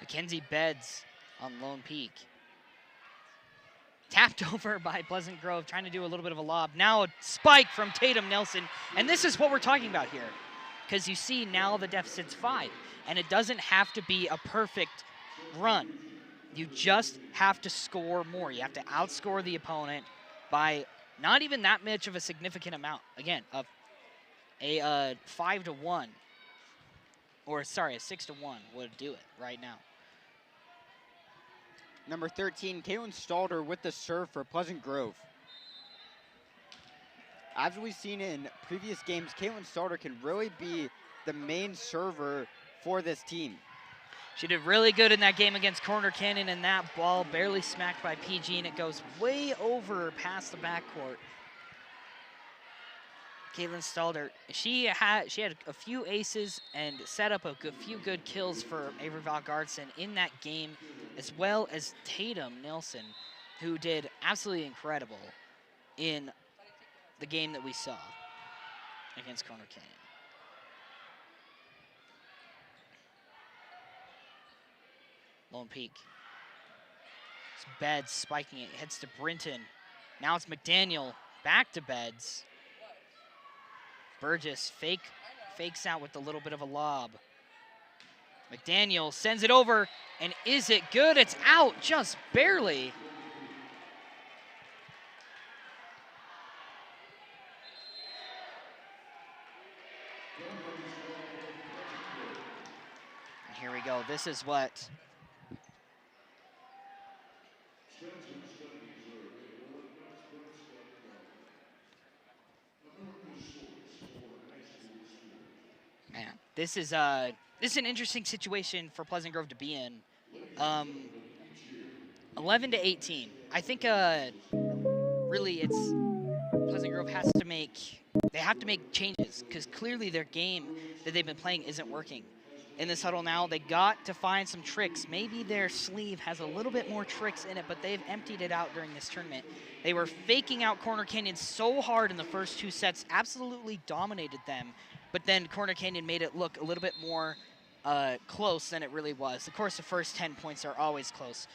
Mackenzie Beds on Lone Peak. Tapped over by Pleasant Grove, trying to do a little bit of a lob. Now a spike from Tatum Nelson, and this is what we're talking about here. Because you see now the deficit's 5, and it doesn't have to be a perfect run. You just have to score more. You have to outscore the opponent by not even that much of a significant amount. Again, a 5-1, or sorry, a 6-1 would do it right now. Number 13, Caitlin Stalder with the serve for Pleasant Grove. As we've seen in previous games, Caitlin Stalder can really be the main server for this team. She did really good in that game against Corner Canyon, and that ball barely smacked by PG, and it goes way over past the backcourt. Caitlin Stalder, she had a few aces and set up a few good kills for Avery Valgaardson in that game, as well as Tatum Nelson, who did absolutely incredible in the game that we saw against Corner Canyon. Lone Peak. It's Beds spiking it, heads to Brinton. Now it's McDaniel, back to Beds. Burgess fakes out with a little bit of a lob. McDaniel sends it over, and is it good? It's out, just barely. And here we go. This is what This is an interesting situation for Pleasant Grove to be in. 11-18. I think really it's Pleasant Grove has to make changes, because clearly their game that they've been playing isn't working. In this huddle now, they got to find some tricks. Maybe their sleeve has a little bit more tricks in it, but they've emptied it out during this tournament. They were faking out Corner Canyon so hard in the first 2 sets, absolutely dominated them. But then Corner Canyon made it look a little bit more close than it really was. Of course, the first 10 points are always close.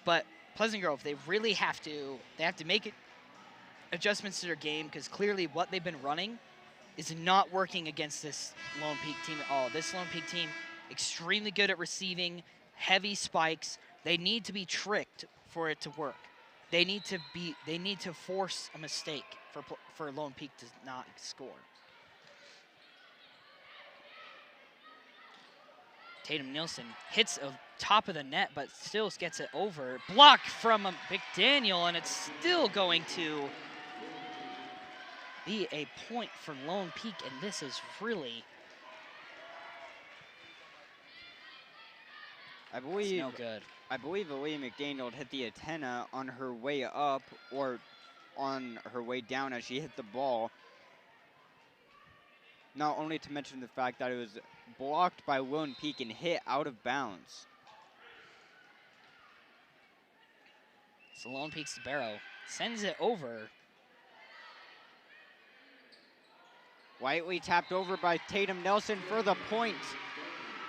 But Pleasant Grove, they really have to make adjustments to their game, because clearly what they've been running is not working against this Lone Peak team at all. This Lone Peak team, extremely good at receiving heavy spikes. They need to be tricked for it to work. They need to force a mistake for Lone Peak to not score. Tatum Nielsen hits a top of the net, but still gets it over. Blocked from McDaniel, and it's still going to be a point for Lone Peak, and this is really, it's no good. I believe Aaliyah McDaniel hit the antenna on her way up or on her way down as she hit the ball. Not only to mention the fact that it was blocked by Lone Peak and hit out of bounds. So Lone Peak's libero sends it over. Lightly tapped over by Tatum Nelson for the point.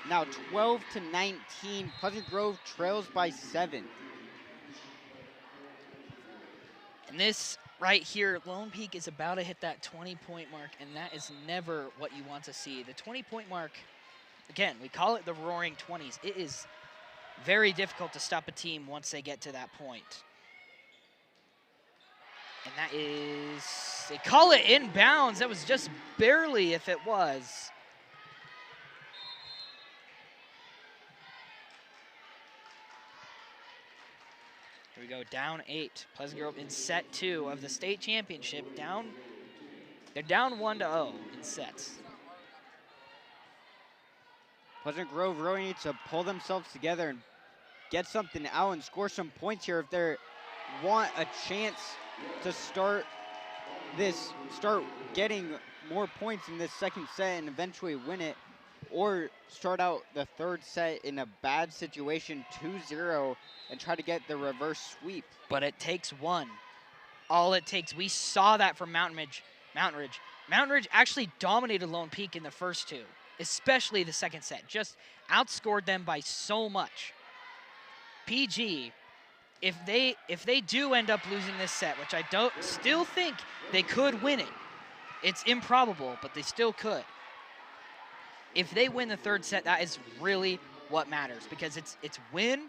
Now 12-19. Pleasant Grove trails by 7. And this right here, Lone Peak is about to hit that 20-point mark, and that is never what you want to see. The 20-point mark, again, we call it the roaring 20s. It is very difficult to stop a team once they get to that point. And that is, they call it inbounds. That was just barely if it was. Here we go, down 8. Pleasant Grove in set 2 of the state championship. They're down 1-0 in sets. Pleasant Grove really needs to pull themselves together and get something out and score some points here if they want a chance to start getting more points in this second set and eventually win it, or start out the third set in a bad situation 2-0 and try to get the reverse sweep. But it takes one. All it takes. We saw that from Mountain Ridge. Mountain Ridge actually dominated Lone Peak in the first 2, especially the second set. Just outscored them by so much. PG, if they do end up losing this set, which I still think they could win it. It's improbable, but they still could. If they win the third set, that is really what matters, because it's win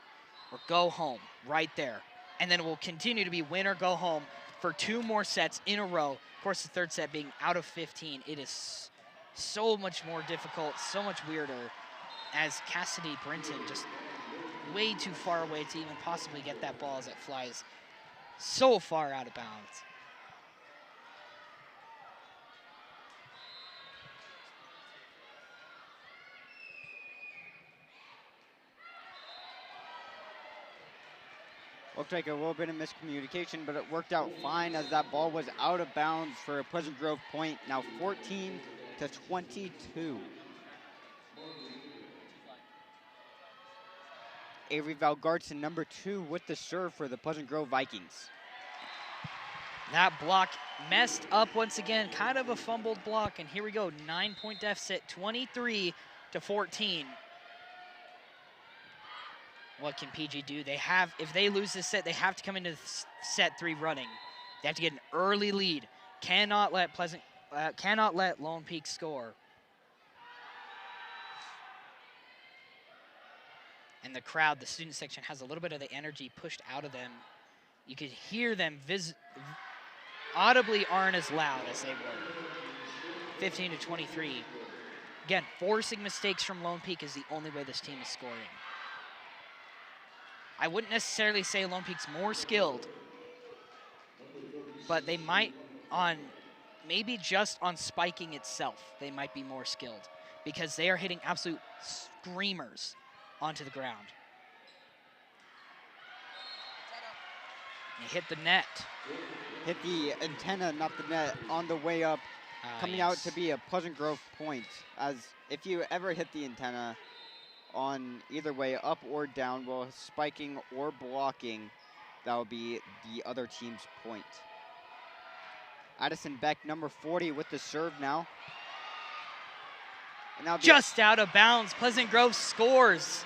or go home right there. And then it will continue to be win or go home for 2 more sets in a row. Of course, the third set being out of 15, it is so much more difficult, so much weirder, as Cassidy Brinton just way too far away to even possibly get that ball as it flies so far out of bounds. Looked like a little bit of miscommunication, but it worked out fine as that ball was out of bounds for a Pleasant Grove point. Now 14-22. Avery Valgartson, number 2, with the serve for the Pleasant Grove Vikings. That block messed up once again, kind of a fumbled block, and here we go, 9-point deficit, 23-14. What can PG do? If they lose this set, they have to come into set 3 running. They have to get an early lead. Cannot let Lone Peak score. And the crowd, the student section, has a little bit of the energy pushed out of them. You could hear them audibly aren't as loud as they were. 15-23. Again, forcing mistakes from Lone Peak is the only way this team is scoring. I wouldn't necessarily say Lone Peak's more skilled, but they might maybe just on spiking itself, they might be more skilled, because they are hitting absolute screamers onto the ground. He hit the net. Hit the antenna, not the net, on the way up, coming out to be a Pleasant Grove point. As if you ever hit the antenna on either way, up or down, while spiking or blocking, that will be the other team's point. Addison Beck, number 40, with the serve now. And now just out of bounds. Pleasant Grove scores.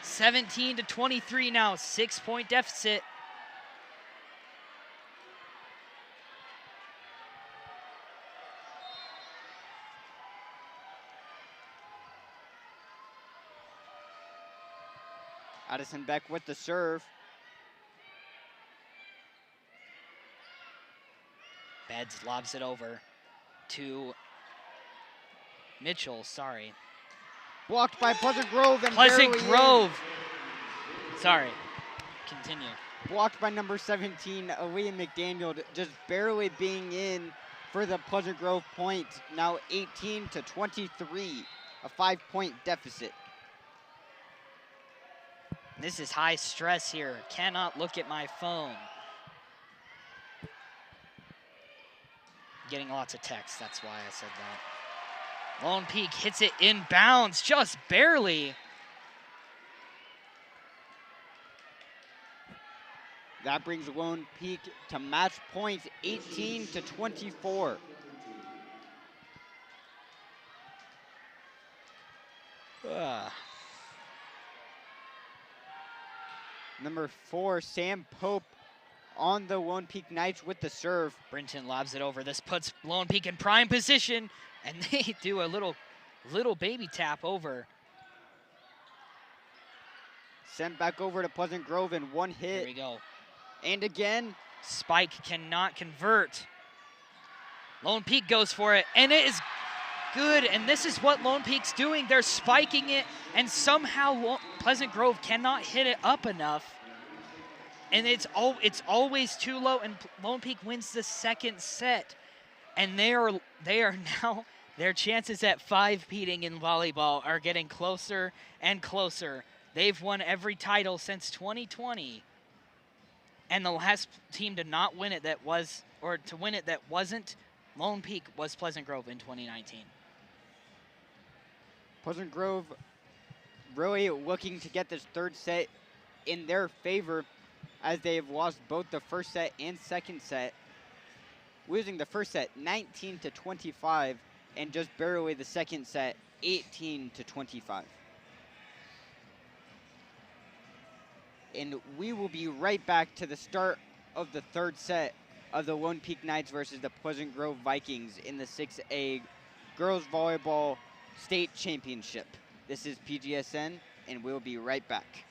17-23 now, 6-point deficit. Addison Beck with the serve. Beds lobs it over to Mitchell, sorry. Blocked by Pleasant Grove and Pleasant Grove. Sorry, continue. Blocked by number 17, Aaliyah McDaniel, just barely being in for the Pleasant Grove point. Now 18-23, a 5-point deficit. This is high stress here. Cannot look at my phone. Getting lots of texts, that's why I said that. Lone Peak hits it in bounds, just barely. That brings Lone Peak to match point, 18-24. Number 4, Sam Pope on the Lone Peak Knights with the serve. Brinton lobs it over. This puts Lone Peak in prime position, and they do a little baby tap over. Sent back over to Pleasant Grove in one hit. Here we go. And again. Spike cannot convert. Lone Peak goes for it, and it is good. And this is what Lone Peak's doing. They're spiking it, and somehow Pleasant Grove cannot hit it up enough. And it's always too low, and Lone Peak wins the second set. And they are now, their chances at 5-peating in volleyball are getting closer and closer. They've won every title since 2020. And the last team to not win it that wasn't Lone Peak was Pleasant Grove in 2019. Pleasant Grove really looking to get this third set in their favor, as they have lost both the first set and second set, losing the first set 19-25, and just barely the second set 18-25. And we will be right back to the start of the third set of the Lone Peak Knights versus the Pleasant Grove Vikings in the 6A Girls Volleyball State Championship. This is PGSN, and we'll be right back.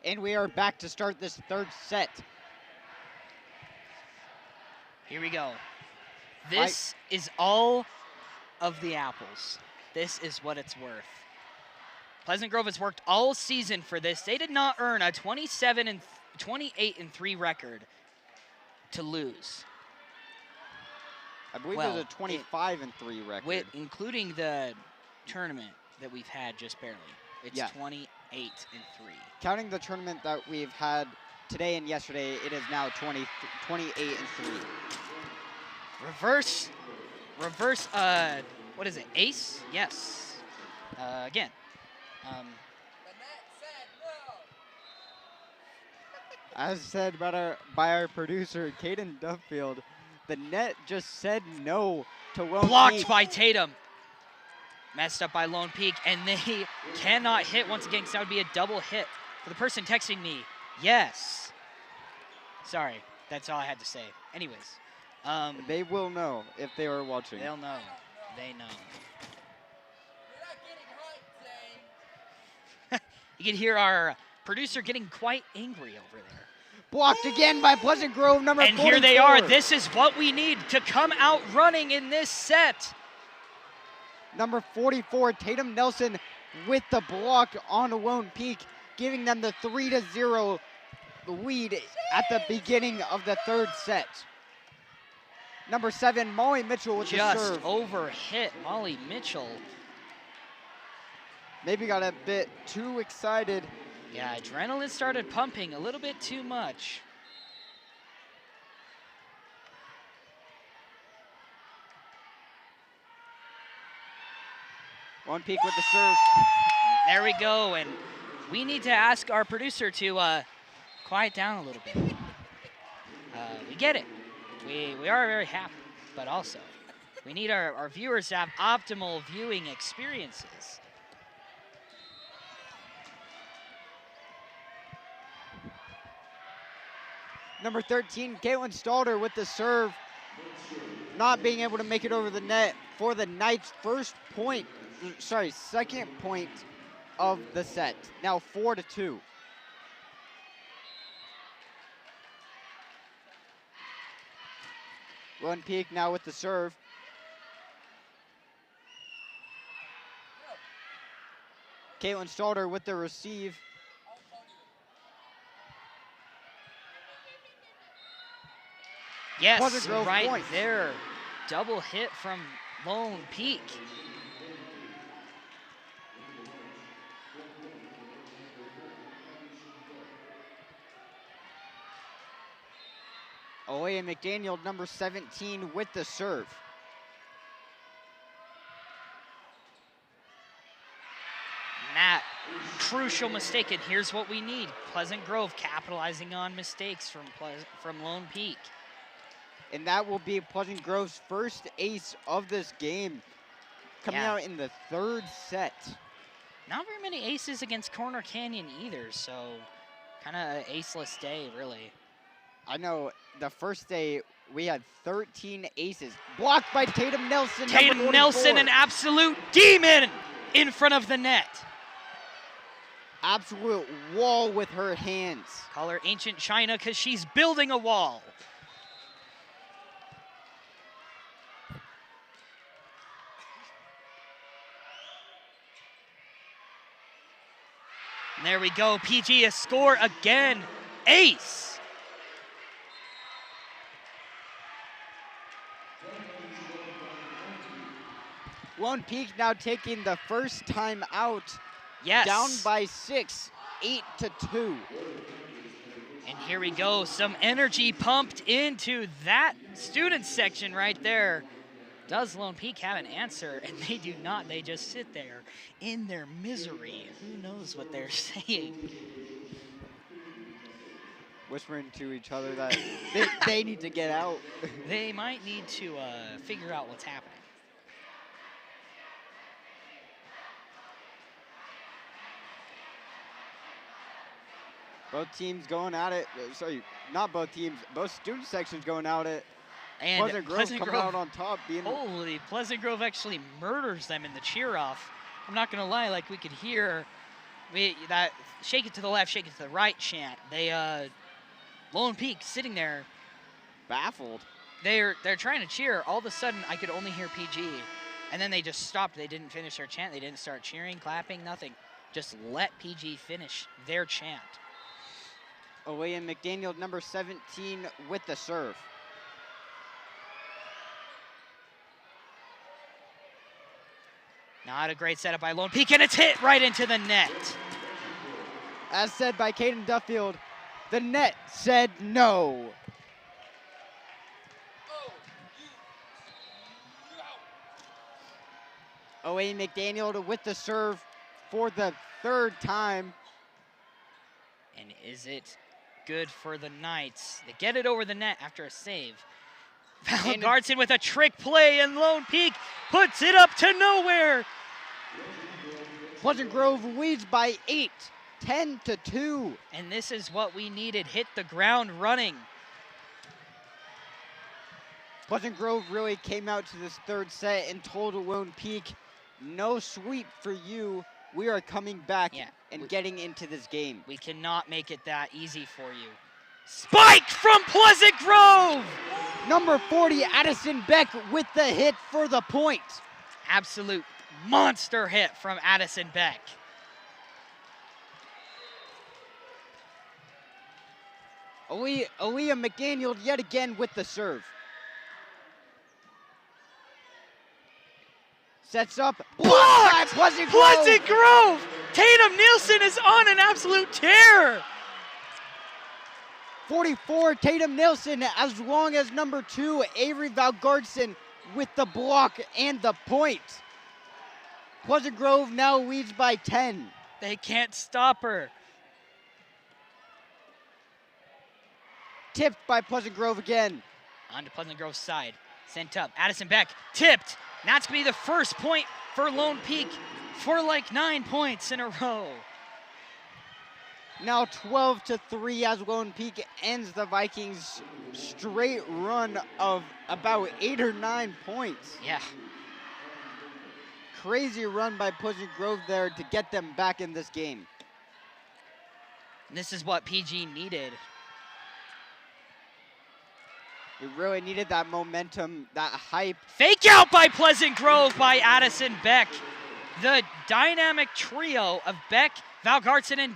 And we are back to start this third set. Here we go. This is all of the apples. This is what it's worth. Pleasant Grove has worked all season for this. They did not earn a 28-3 record to lose. I believe it was a 25-3 record. Including the tournament that we've had just barely. It's 28-3. Counting the tournament that we've had today and yesterday, it is now 28-3. Reverse, what is it, ace? Yes. Again. As said by our producer, Caden Duffield, the net just said no to Lone Peak. Blocked by Tatum. Messed up by Lone Peak, and they cannot hit once again, because that would be a double hit. For the person texting me, yes. Sorry, That's all I had to say. Anyways, They will know if they are watching. they'll know. They know. You can hear our producer getting quite angry over there. Blocked again by Pleasant Grove, number 44. And here they are. This is what we need to come out running in this set. Number 44, Tatum Nelson, with the block on Lone Peak, giving them the 3-0 lead at the beginning of the third set. Number 7, Molly Mitchell with the serve. Just overhit Molly Mitchell. Maybe got a bit too excited. Yeah, adrenaline started pumping a little bit too much. Lone Peak with the serve. There we go, and we need to ask our producer to quiet down a little bit. We get it. We are very happy, but also we need our viewers to have optimal viewing experiences. Number 13, Caitlin Stalder with the serve, not being able to make it over the net for the Knights' second point of the set. Now 4-2. Lone Peak now with the serve. Caitlin Stalder with the receive. Yes, Pleasant Grove right points. there. Double hit from Lone Peak. Alea McDaniel, number 17, with the serve. That crucial mistake, and here's what we need. Pleasant Grove capitalizing on mistakes from Lone Peak. And that will be Pleasant Grove's first ace of this game, coming out in the third set. Not very many aces against Corner Canyon either, so kind of an aceless day, really. I know the first day we had 13 aces. Blocked by Tatum Nelson. Tatum Nelson, an absolute demon in front of the net. Absolute wall with her hands. Call her Ancient China because she's building a wall. And there we go, PG a score again, ace. Lone Peak now taking the first time out. Yes. Down by 6, 8-2. And here we go, some energy pumped into that student section right there. Does Lone Peak have an answer? And they do not, they just sit there in their misery. Who knows what they're saying? Whispering to each other that they need to get out. They might need to figure out what's happening. Both teams going at it. Sorry, not both teams. Both student sections going at it. And Pleasant Grove coming out on top. Holy, Pleasant Grove actually murders them in the cheer off. I'm not gonna lie, like we could hear that shake it to the left, shake it to the right chant. They Lone Peak sitting there baffled. They're trying to cheer. All of a sudden I could only hear PG. And then they just stopped. They didn't finish their chant. They didn't start cheering, clapping, nothing. Just let PG finish their chant. Alea McDaniel, number 17, with the serve. Not a great setup by Lone Peak, and it's hit right into the net. As said by Caden Duffield, the net said no. Alea McDaniel with the serve for the third time. And is it good for the Knights? They get it over the net after a save. Valengardson with a trick play, and Lone Peak puts it up to nowhere. Pleasant Grove leads by 8, 10-2. And this is what we needed. Hit the ground running. Pleasant Grove really came out to this third set and told Lone Peak, no sweep for you. We are coming back and getting into this game. We cannot make it that easy for you. Spike from Pleasant Grove! Number 40, Addison Beck with the hit for the point. Absolute monster hit from Addison Beck. Aaliyah McDaniel yet again with the serve. Sets up. Blocked by Pleasant Grove. Pleasant Grove! Tatum Nielsen is on an absolute tear. 44, Tatum Nielsen, as long as number 2, Avery Valgardson with the block and the point. Pleasant Grove now leads by 10. They can't stop her. Tipped by Pleasant Grove again. On to Pleasant Grove's side. Sent up. Addison Beck tipped. And that's going to be the first point for Lone Peak for like 9 points in a row. Now 12-3 as Lone Peak ends the Vikings' straight run of about 8 or 9 points. Yeah. Crazy run by Pleasant Grove there to get them back in this game. And this is what PG needed. It really needed that momentum, that hype. Fake out by Pleasant Grove by Addison Beck. The dynamic trio of Beck, Valgardson, and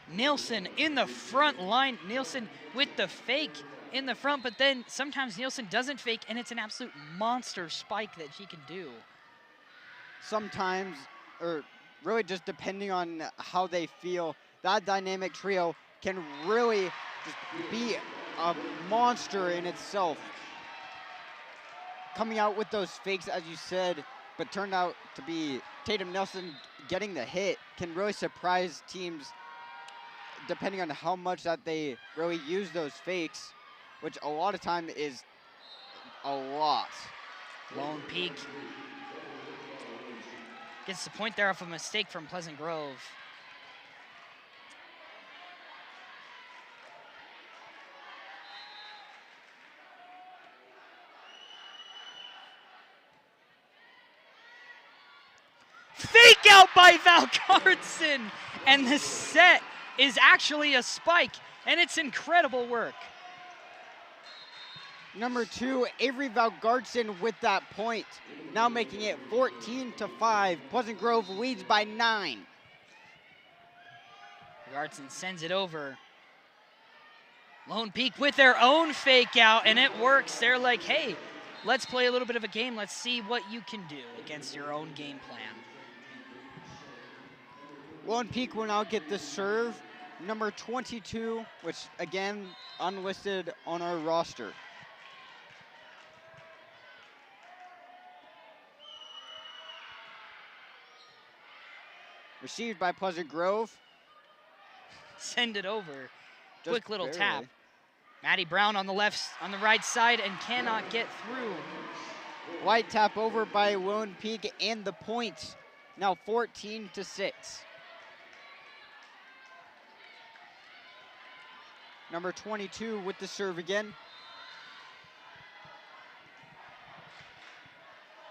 Nielsen in the front line. Nielsen with the fake in the front, but then sometimes Nielsen doesn't fake, and it's an absolute monster spike that she can do. Sometimes, or really just depending on how they feel, that dynamic trio can really just be a monster in itself. Coming out with those fakes, as you said, but turned out to be Tatum Nielsen getting the hit can really surprise teams depending on how much that they really use those fakes, which a lot of time is a lot. Lone Peak gets the point there off a mistake from Pleasant Grove. Fake out by Valgardson, and the set is actually a spike, and it's incredible work. Number 2, Avery Valgardson with that point, now making it 14-5. Pleasant Grove leads by 9. Valgardson sends it over. Lone Peak with their own fake out, and it works. They're like, hey, let's play a little bit of a game. Let's see what you can do against your own game plan. Lone Peak will now get the serve. Number 22, which again, unlisted on our roster. Received by Pleasant Grove. Send it over. Just Quick little barely. tap. Maddie Brown on the right side and cannot get through. Light tap over by Lone Peak and the point. Now 14-6. Number 22 with the serve again.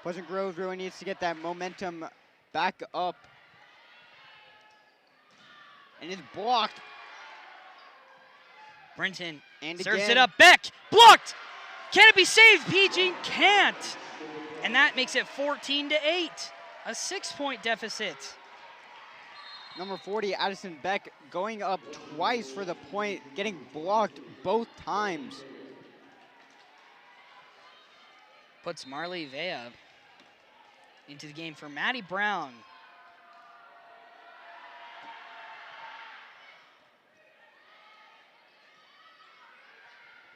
Pleasant Grove really needs to get that momentum back up. And it's blocked. Brenton And serves again. it up. Beck, blocked. Can it be saved? PG can't. And that makes it 14-8. A 6-point deficit. Number 40, Addison Beck, going up twice for the point, getting blocked both times. Puts Marley Vea into the game for Maddie Brown.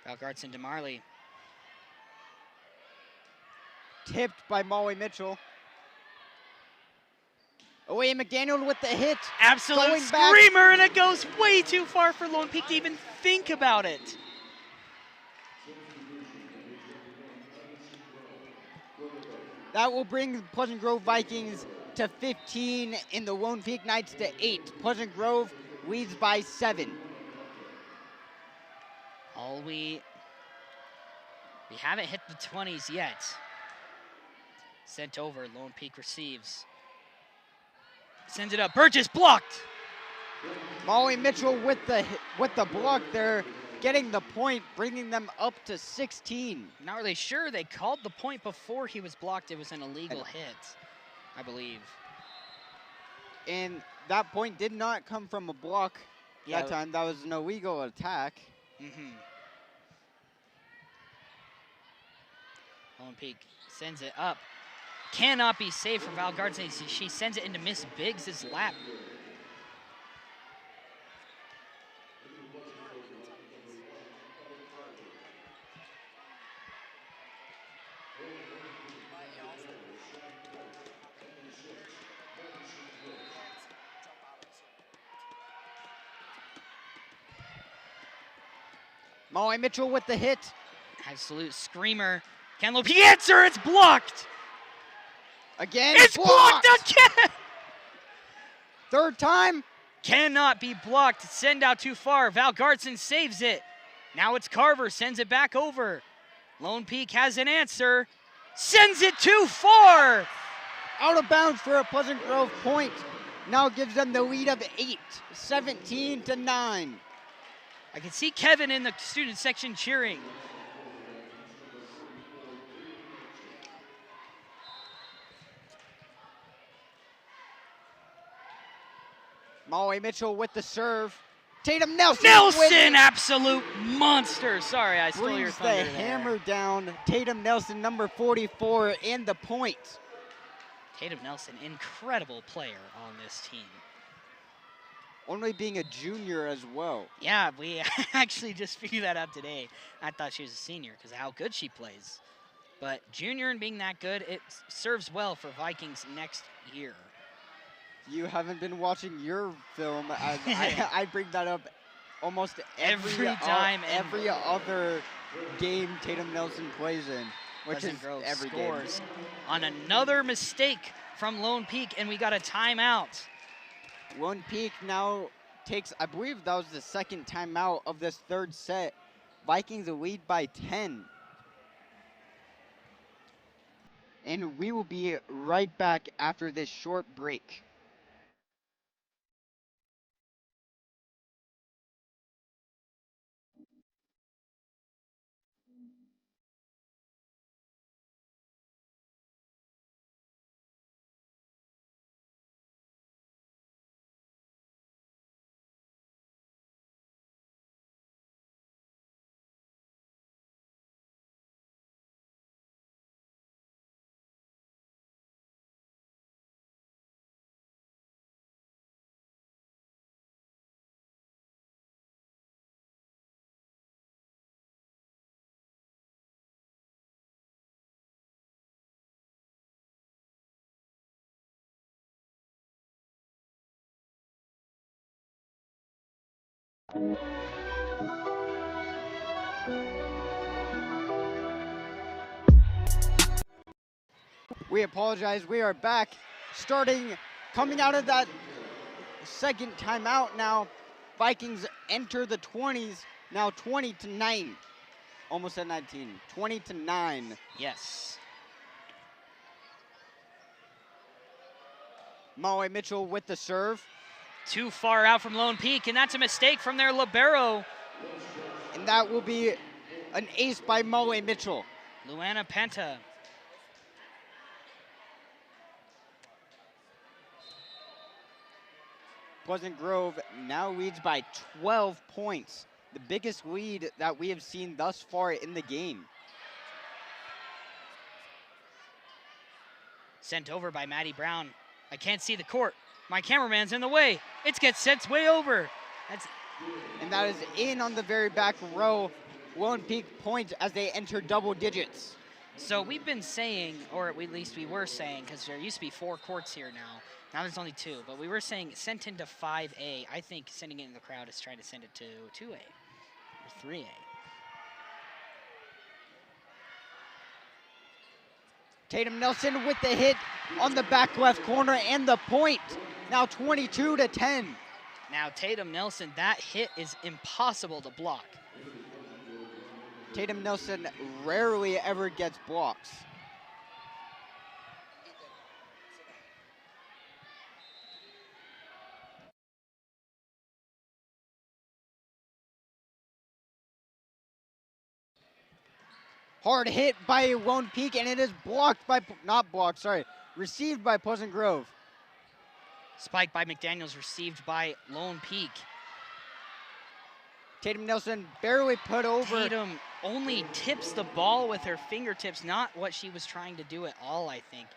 Valgardson to Marley. Tipped by Molly Mitchell. Away McDaniel with the hit. Absolute Going back. screamer, and it goes way too far for Lone Peak to even think about it. That will bring Pleasant Grove Vikings to 15 and the Lone Peak Knights to 8. Pleasant Grove leads by 7. All we We haven't hit the 20s yet. Sent over, Lone Peak receives. Sends it up, Burgess blocked. Molly Mitchell with the block there, getting the point, bringing them up to 16. Not really sure, they called the point before he was blocked. It was an illegal hit, I believe. And that point did not come from a block that time. That was an illegal attack. Lone Peak sends it up. Cannot be saved for Val Garza. She sends it into Miss Biggs' lap. Molly Mitchell with the hit. Absolute screamer. Can Lone Peak answer? It's blocked. Again, it's blocked again. Third time. Cannot be blocked. Send out too far. Val Garson saves it. Now it's Carver. Sends it back over. Lone Peak has an answer. Sends it too far. Out of bounds for a Pleasant Grove point. Now gives them the lead of 8, 17-9. I can see Kevin in the student section cheering. Molly Mitchell with the serve. Tatum Nelson. Nelson, absolute monster. Sorry, I stole your thunder brings the hammer down. Tatum Nelson, number 44, and the point. Tatum Nelson, incredible player on this team. Only being a junior as well. Yeah, we actually just figured that out today. I thought she was a senior because of how good she plays. But junior and being that good, it serves well for Vikings next year. You haven't been watching your film. As I bring that up almost every time, every other game Tatum Nelson plays in, which is every scores game. On another mistake from Lone Peak, and we got a timeout. Lone Peak now takes, I believe that was the second timeout of this third set. Vikings lead by 10. And we will be right back after this short break. We apologize. We are back, coming out of that second timeout now. Vikings enter the 20s, now 20-9. Almost at 19, 20-9. Yes. Molly Mitchell with the serve. Too far out from Lone Peak, and that's a mistake from their libero. And that will be an ace by Molly Mitchell. Luana Penta. Pleasant Grove now leads by 12 points, the biggest lead that we have seen thus far in the game. Sent over by Maddie Brown. I can't see the court. My cameraman's in the way. It gets sent way over. And that is in on the very back row. Lone Peak point as they enter double digits. So we've been saying, or at least we were saying, because there used to be 4 courts here now. Now there's only 2, but we were saying sent into 5A. I think sending it in the crowd is trying to send it to 2A or 3A. Tatum Nelson with the hit on the back left corner and the point. Now 22-10. Now Tatum Nelson, that hit is impossible to block. Tatum Nelson rarely ever gets blocks. Hard hit by Lone Peak, and it is blocked by, not blocked, sorry, received by Pleasant Grove. Spike by McDaniels, received by Lone Peak. Tatum Nelson barely put over. Tatum only tips the ball with her fingertips, not what she was trying to do at all, I think.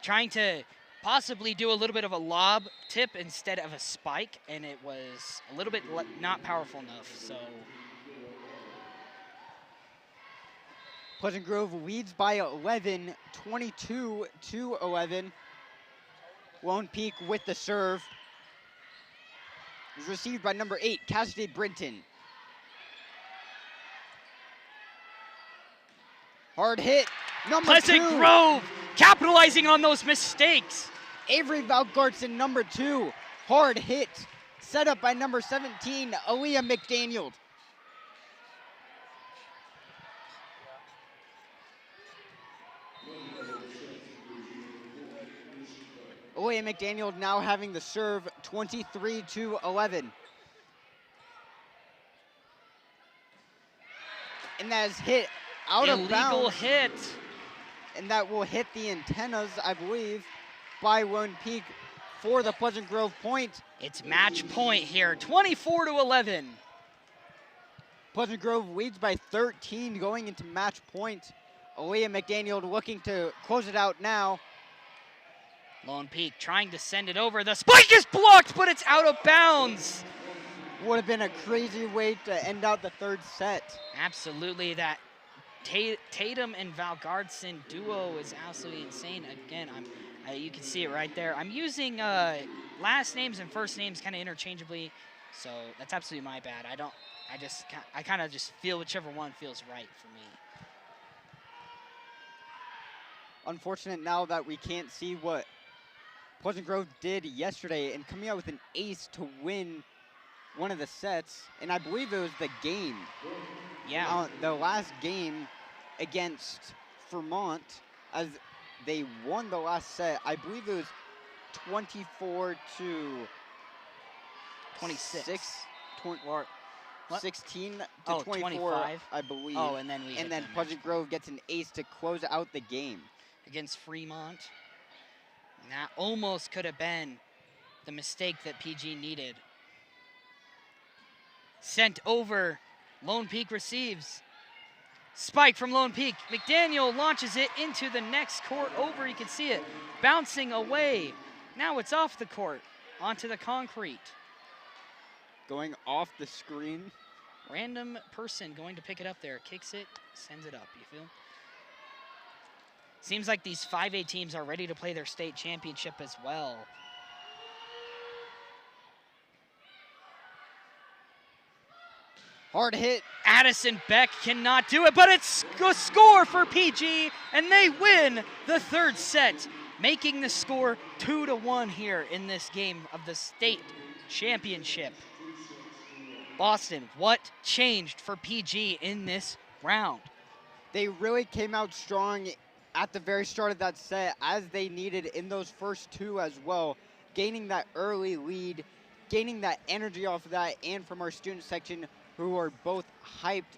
Trying to possibly do a little bit of a lob tip instead of a spike, and it was a little bit not powerful enough, so. Pleasant Grove leads by 11, 22-11. Lone Peak with the serve. Is received by number 8, Cassidy Brinton. Hard hit, number Pleasant 2. Grove capitalizing on those mistakes. Avery Valgartson, number 2. Hard hit, set up by number 17, Aaliyah McDaniel. Aaliyah McDaniel now having the serve, 23-11. And that is hit out of bounds. Illegal hit. And that will hit the antennas, I believe, by Lone Peak for the Pleasant Grove point. It's match point here, 24-11. Pleasant Grove leads by 13 going into match point. Aaliyah McDaniel looking to close it out now. Lone Peak trying to send it over. The spike is blocked, but it's out of bounds. Would have been a crazy way to end out the third set. Absolutely, that Tatum and Valgartson duo is absolutely insane. Again, you can see it right there. I'm using last names and first names kind of interchangeably, so that's absolutely my bad. I kind of just feel whichever one feels right for me. Unfortunate now that we can't see what Pleasant Grove did yesterday and coming out with an ace to win one of the sets, and I believe it was the game. Yeah. The last game against Vermont, as they won the last set, I believe it was 24 to 26. 16 to 24, 25? I believe. Oh, and then Pleasant Grove gets an ace to close out the game. Against Fremont. And that almost could have been the mistake that PG needed. Sent over. Lone Peak receives. Spike from Lone Peak. McDaniel launches it into the next court over. You can see it bouncing away. Now it's off the court onto the concrete. Going off the screen. Random person going to pick it up there. Kicks it, sends it up. You feel? Seems like these 5A teams are ready to play their state championship as well. Hard hit. Addison Beck cannot do it, but it's a score for PG, and they win the third set, making the score 2-1 here in this game of the state championship. Boston, what changed for PG in this round? They really came out strong at the very start of that set, as they needed in those first two as well, gaining that early lead, gaining that energy off of that, and from our student section, who are both hyped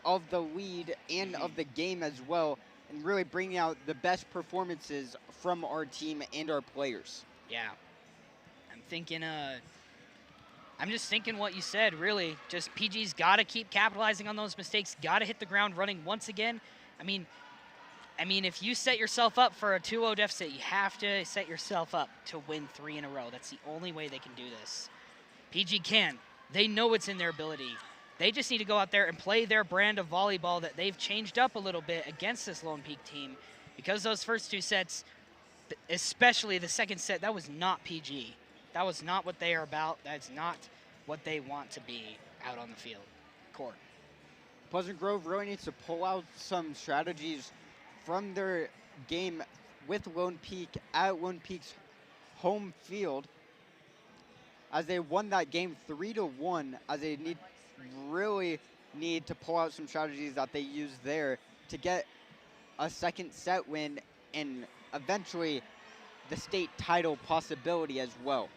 of the lead and of the game as well, and really bringing out the best performances from our team and our players. Yeah, I'm just thinking what you said, really. Just PG's got to keep capitalizing on those mistakes, got to hit the ground running once again. I mean, if you set yourself up for a 2-0 deficit, you have to set yourself up to win 3 in a row. That's the only way they can do this. PG can. They know it's in their ability. They just need to go out there and play their brand of volleyball that they've changed up a little bit against this Lone Peak team. Because those first two sets, especially the second set, that was not PG. That was not what they are about. That's not what they want to be out on the field, court. Pleasant Grove really needs to pull out some strategies from their game with Lone Peak at Lone Peak's home field, as they won that game 3-1, as they need really need to pull out some strategies that they used there to get a second set win and eventually the state title possibility as well.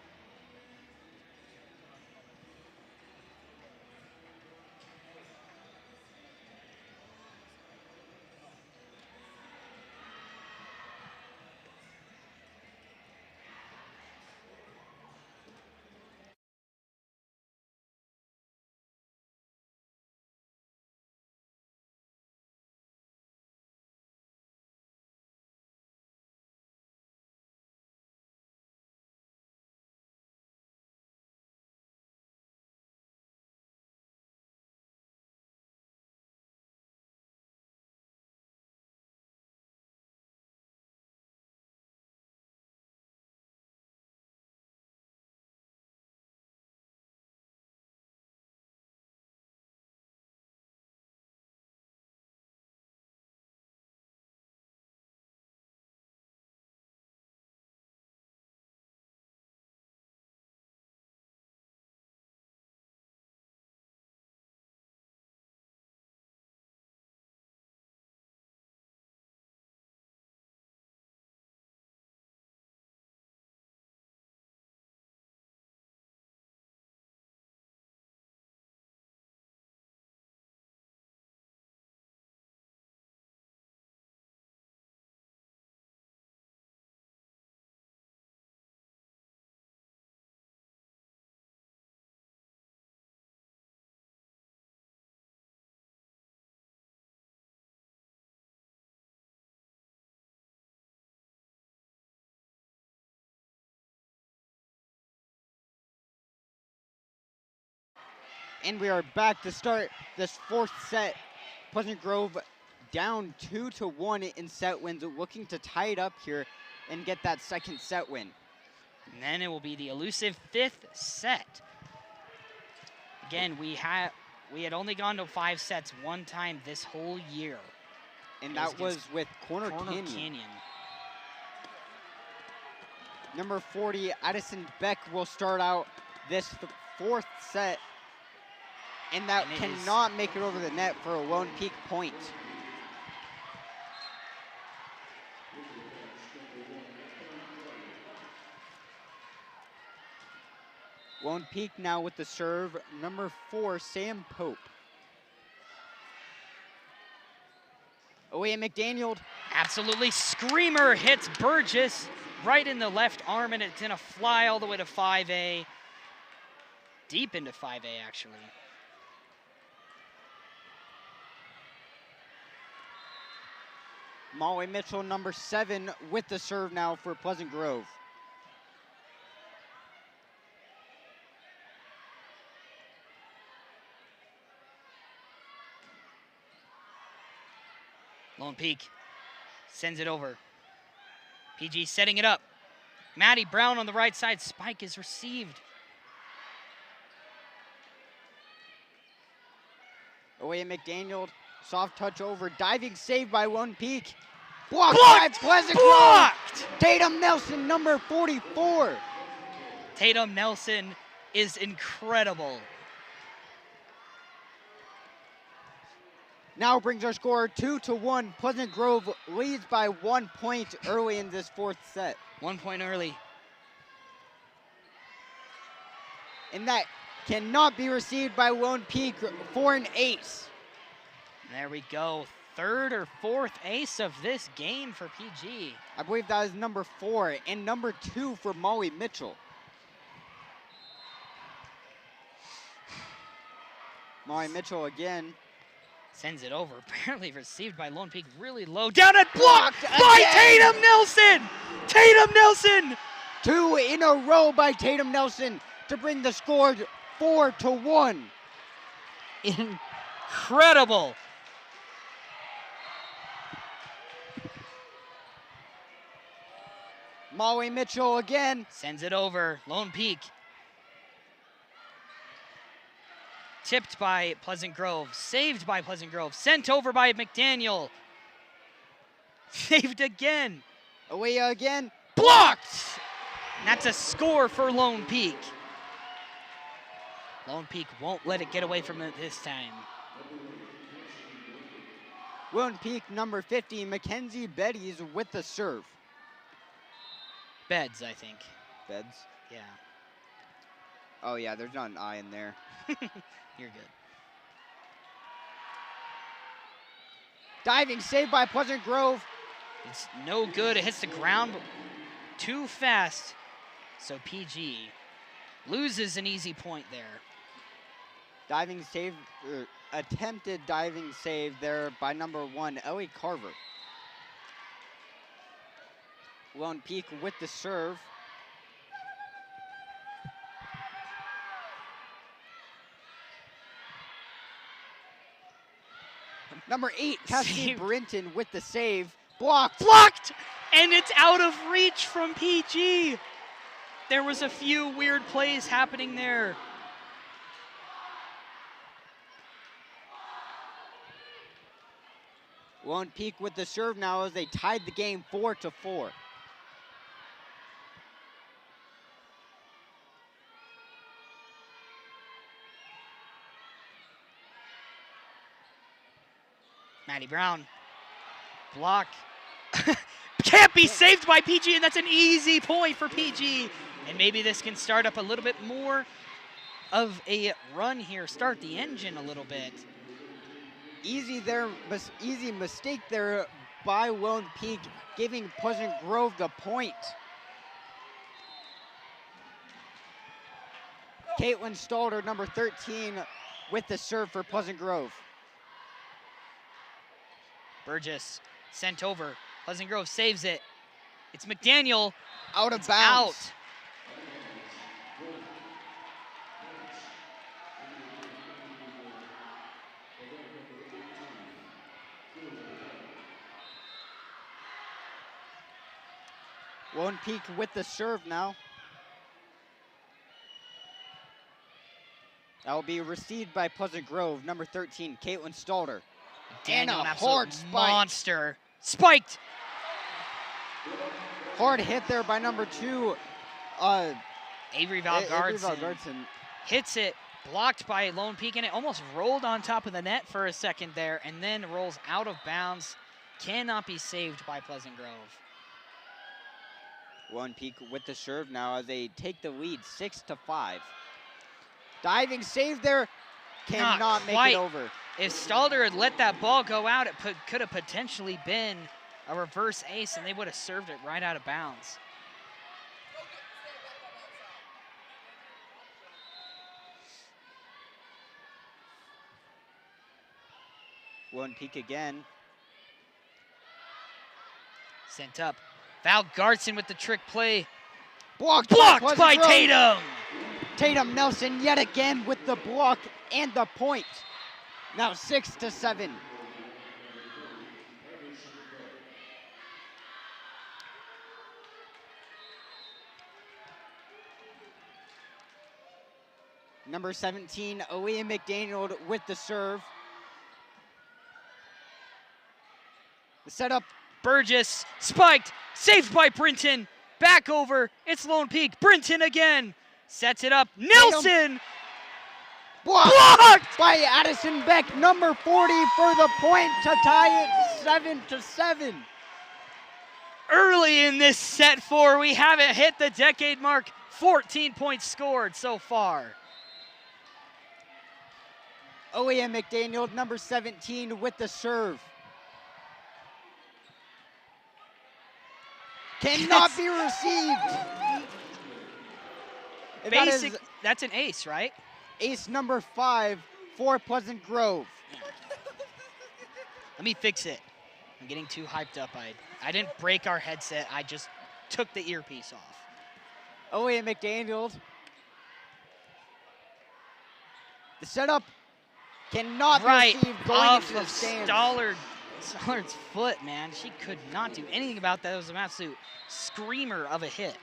And we are back to start this fourth set. Pleasant Grove down 2-1 in set wins, looking to tie it up here and get that second set win. And then it will be the elusive fifth set. Again, we had only gone to 5 sets one time this whole year. And that was with Corner Canyon. Canyon. Number 40, Addison Beck will start out this fourth set. And that cannot make it over the net for a Lone Peak point. Lone Peak now with the serve, number 4, Sam Pope. Away McDaniel. Absolutely screamer hits Burgess right in the left arm, and it's gonna fly all the way to 5A. Deep into 5A, actually. Molly Mitchell, number 7, with the serve now for Pleasant Grove. Lone Peak sends it over. PG setting it up. Maddie Brown on the right side. Spike is received. Away McDaniel, soft touch over, diving save by Lone Peak. Blocked by Pleasant Grove. Tatum Nelson, number 44. Tatum Nelson is incredible. Now brings our score 2-1. Pleasant Grove leads by 1 point early in this fourth set. 1 point early. And that cannot be received by Lone Peak for an ace. There we go. Third or fourth ace of this game for PG. I believe that is number 4 and number 2 for Molly Mitchell. Molly Mitchell again. Sends it over. Apparently received by Lone Peak really low. Down and blocked by Tatum Nelson! Tatum Nelson! 2 in a row by Tatum Nelson to bring the score 4-1. Incredible. Molly Mitchell again. Sends it over. Lone Peak. Tipped by Pleasant Grove. Saved by Pleasant Grove. Sent over by McDaniel. Saved again. Away again. Blocked! And that's a score for Lone Peak. Lone Peak won't let it get away from it this time. Wilton Peak, number 50, Mackenzie Betties with the serve. Beds, I think. Beds. Yeah. Oh, yeah, there's not an I in there. You're good. Diving save by Pleasant Grove. It's no good. It hits the ground too fast. So PG loses an easy point there. Diving save, attempted diving save there by number 1, Ellie Carver. Wilton Peak with the serve. Number 8, Cassie Brinton with the save. Blocked. Blocked! And it's out of reach from PG. There was a few weird plays happening there. Wilton Peak with the serve now as they tied the game 4-4. Maddie Brown. Block. Can't be saved by PG, and that's an easy point for PG. And maybe this can start up a little bit more of a run here. Start the engine a little bit. Easy mistake there by Wilton Peak, giving Pleasant Grove the point. Caitlin Stalder, number 13, with the serve for Pleasant Grove. Burgess sent over. Pleasant Grove saves it. It's McDaniel. Out of It's bounds. out. Wilton Peak with the serve now. That will be received by Pleasant Grove, number 13, Caitlin Stalder. Daniel, And an a hard absolute spike. monster. Spiked. Hard hit there by number 2, Avery Avery Valgardson Valgardson. hits it, blocked by Lone Peak, and it almost rolled on top of the net for a second there, and then rolls out of bounds. Cannot be saved by Pleasant Grove. Wilton Peak with the serve now as they take the lead 6-5. Diving save there, cannot make quite. it over. If Stalder had let that ball go out, it could have potentially been a reverse ace, and they would have served it right out of bounds. Wilton Peak again. Sent up. Valgardson with the trick play. Blocked Blocked Pleasant by Grove. Tatum. Tatum Nelson yet again with the block and the point. Now 6-7. Number 17, Aaliyah McDaniel with the serve. The setup. Burgess spiked, saved by Brinton. Back over, it's Lone Peak. Brinton again, sets it up. Nelson! Blocked by Addison Beck, number 40 for the point to tie it 7-7. Early in this set 4, we haven't hit the decade mark. 14 points scored so far. Aaliyah McDaniel, number 17 with the serve. Cannot be received. And that is That's an ace, right? ace number 5 for Pleasant Grove. Let me fix it. I'm getting too hyped up. I didn't break our headset. I just took the earpiece off. Aaliyah McDaniel. The setup cannot be Right received going off into the of stands. Stallard's foot, man. She could not do anything about that. It was an absolute screamer of a hit.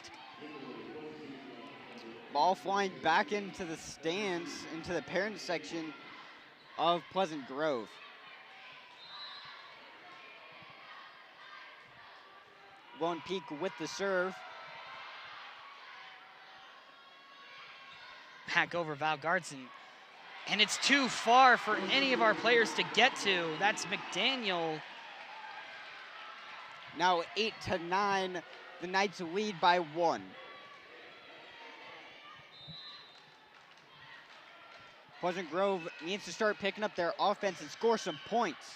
Ball flying back into the stands, into the parent section of Pleasant Grove. Lone Peak with the serve. Back over Valgardson. And it's too far for any of our players to get to. That's McDaniel. Now 8-9, the Knights lead by 1. Pleasant Grove needs to start picking up their offense and score some points.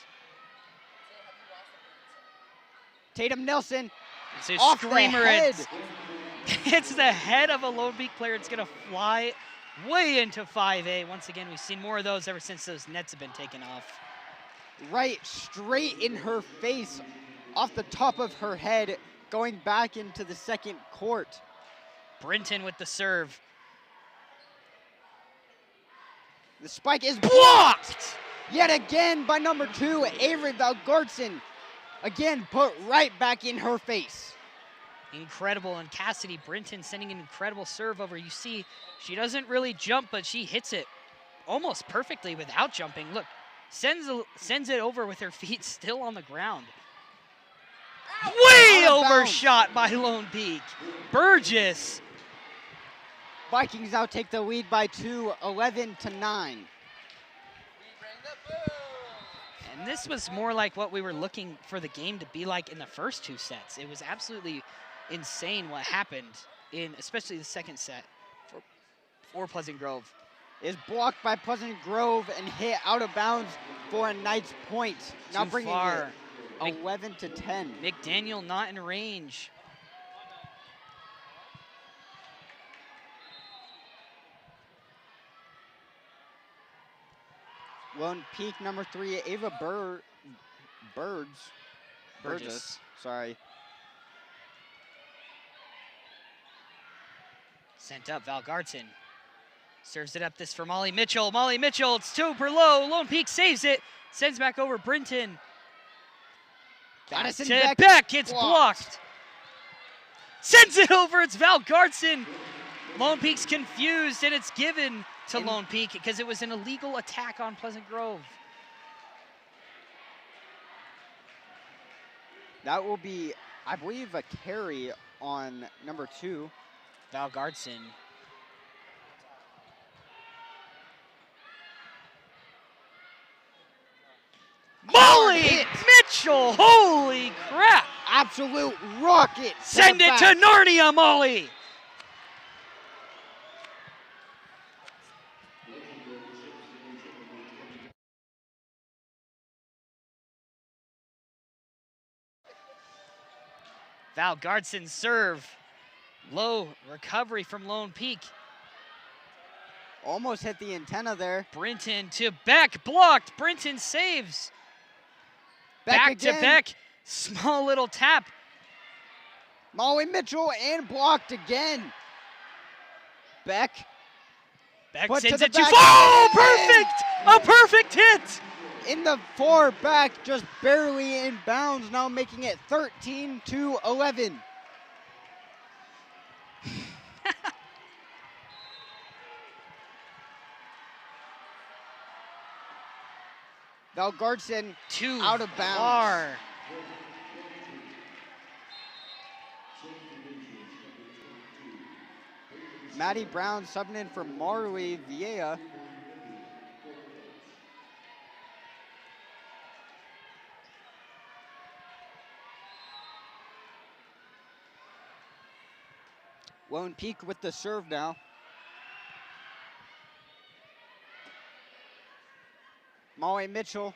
Tatum Nelson It's a off screamer. the head. It's the head of a Lone Peak player. It's going to fly way into 5A. Once again, we've seen more of those ever since those nets have been taken off. Right straight in her face, off the top of her head, going back into the second court. Brinton with the serve. The spike is Blocked! yet again by number 2, Avery Valgartson. Again, put right back in her face. Incredible, and Cassidy Brinton sending an incredible serve over. You see, she doesn't really jump, but she hits it almost perfectly without jumping. Look, sends it over with her feet still on the ground. Way Out of bounds. overshot by Lone Peak. Burgess. Vikings now take the lead by 2, 11-9. And this was more like what we were looking for the game to be like in the first 2 sets. It was absolutely insane what happened in especially the second set for Pleasant Grove. Is blocked by Pleasant Grove and hit out of bounds for a Knights point. Now Too bringing far. it 11-10. McDaniel not in range. Lone Peak number 3, Ava Burgess. Sorry. Sent up, Valgartson. Serves it up this for Molly Mitchell. Molly Mitchell, it's super low. Lone Peak saves it. Sends back over Brinton. Back Addison to Beck, it's blocked. Sends it over, it's Valgartson. Lone Peak's confused, and it's given to Lone Peak because it was an illegal attack on Pleasant Grove. That will be, I believe, a carry on number 2. Valgartson. Molly hit. Mitchell, holy crap. Absolute rocket. Send it to Narnia, Molly. Valgartson's serve. Low recovery from Lone Peak. Almost hit the antenna there. Brinton to Beck, blocked. Brinton saves. Back again. to Beck. Small little tap. Molly Mitchell and blocked again. Beck. Beck Put to sends the it too back. far. Oh, perfect! A perfect hit! In the 4 back, just barely in bounds, now making it 13-11. Valgartson Too out of bounds. far. Maddie Brown subbing in for Marley Vieja. Lone Peak with the serve now. Molly Mitchell.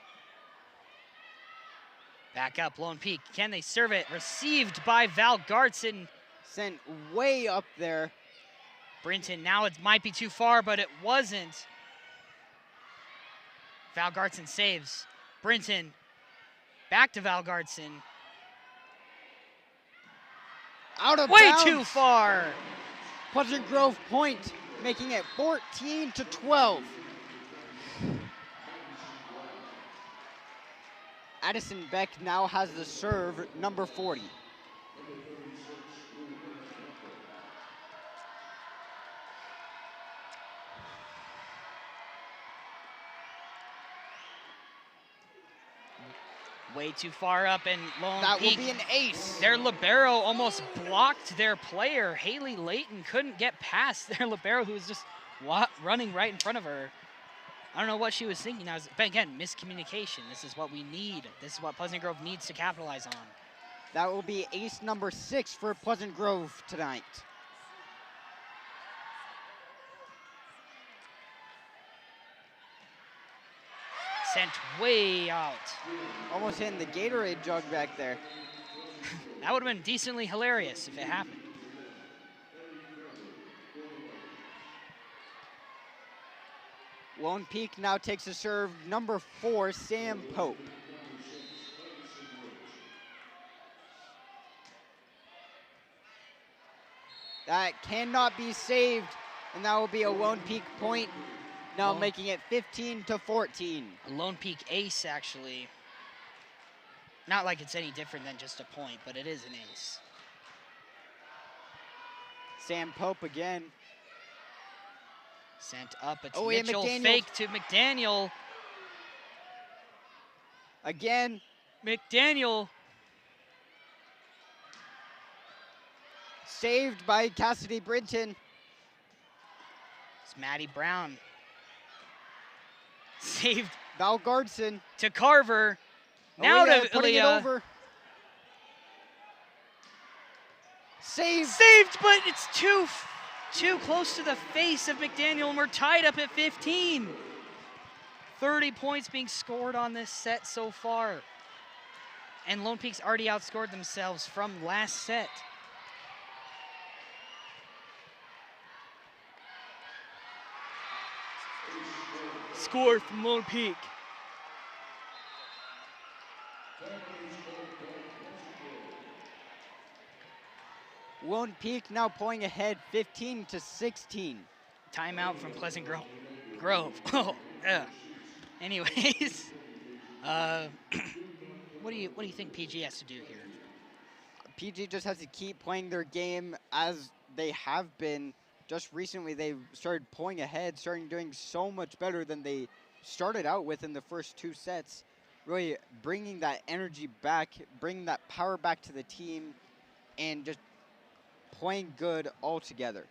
Back up, Lone Peak. Can they serve it? Received by Valgartson. Sent way up there. Brinton, now it might be too far, but it wasn't. Valgartson saves. Brinton, back to Valgartson. Out of Way bounds. too far. Pleasant Grove point, making it 14-12. Addison Beck now has the serve, number 40. Way too far up, and Lone That Peak, will be an ace. their libero almost blocked their player. Haley Layton couldn't get past their libero, who was just running right in front of her. I don't know what she was thinking. But again, miscommunication. This is what we need. This is what Pleasant Grove needs to capitalize on. That will be ace number 6 for Pleasant Grove tonight. Sent way out. Almost hitting the Gatorade jug back there. That would have been decently hilarious if it happened. Lone Peak now takes a serve. Number 4, Sam Pope. That cannot be saved, and that will be a Lone Peak point, now making it 15-14. A Lone Peak ace, actually. Not like it's any different than just a point, but it is an ace. Sam Pope again. Sent up, it's yeah, Mitchell, McDaniel. fake to McDaniel. Again. McDaniel. Saved by Cassidy Brinton. It's Maddie Brown. Saved. Val Gardson. To Carver. Now to putting it over. Saved. Saved, but it's too close to the face of McDaniel, and we're tied up at 15. 30 points being scored on this set so far. And Lone Peak's already outscored themselves from last set. Score from Lone Peak. Lone Peak now pulling ahead 15-16. Timeout from Pleasant Grove. Oh, yeah. Anyways, what do you think PG has to do here? PG just has to keep playing their game as they have been. Just recently, they've started pulling ahead, doing so much better than they started out with in the first 2 sets. Really bringing that energy back, bringing that power back to the team, and just playing good all together.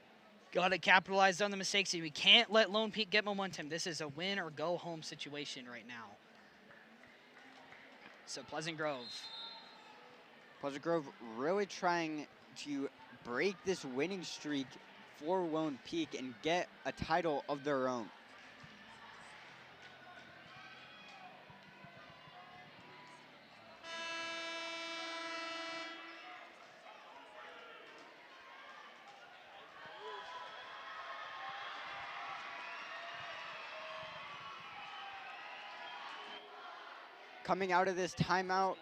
Got to capitalize on the mistakes. We can't let Lone Peak get momentum. This is a win or go home situation right now. So Pleasant Grove. Pleasant Grove really trying to break this winning streak for Lone Peak and get a title of their own. Coming out of this timeout,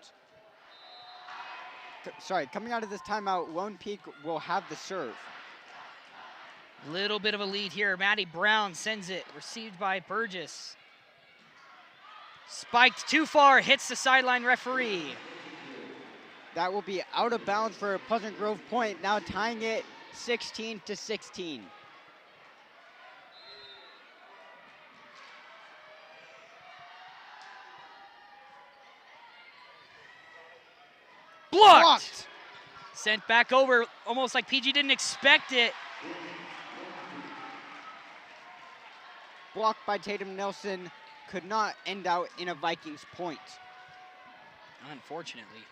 Lone Peak will have the serve. Little bit of a lead here. Maddie Brown sends it, received by Burgess. Spiked too far, hits the sideline referee. That will be out of bounds for a Pleasant Grove point, now tying it 16-16. Blocked. Sent back over, almost like PG didn't expect it. Blocked by Tatum Nelson, could not end out in a Vikings point. Unfortunately.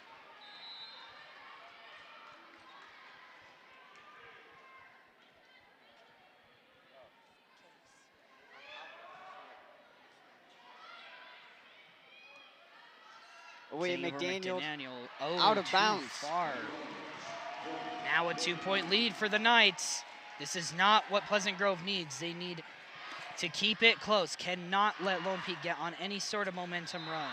William McDaniel oh, out of bounds. Far. Now a 2-point lead for the Knights. This is not what Pleasant Grove needs. They need to keep it close. Cannot let Lone Peak get on any sort of momentum run.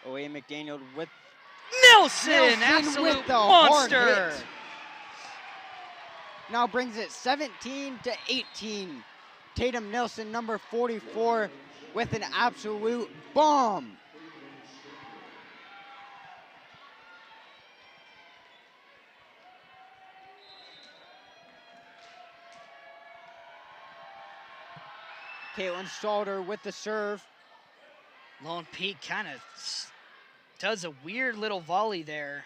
William McDaniel with Nelson absolute with the monster. Hard hit. Now brings it 17-18. Tatum Nelson, number 44, with an absolute bomb. Caitlin Salter with the serve. Lone Peak kind of Does a weird little volley there.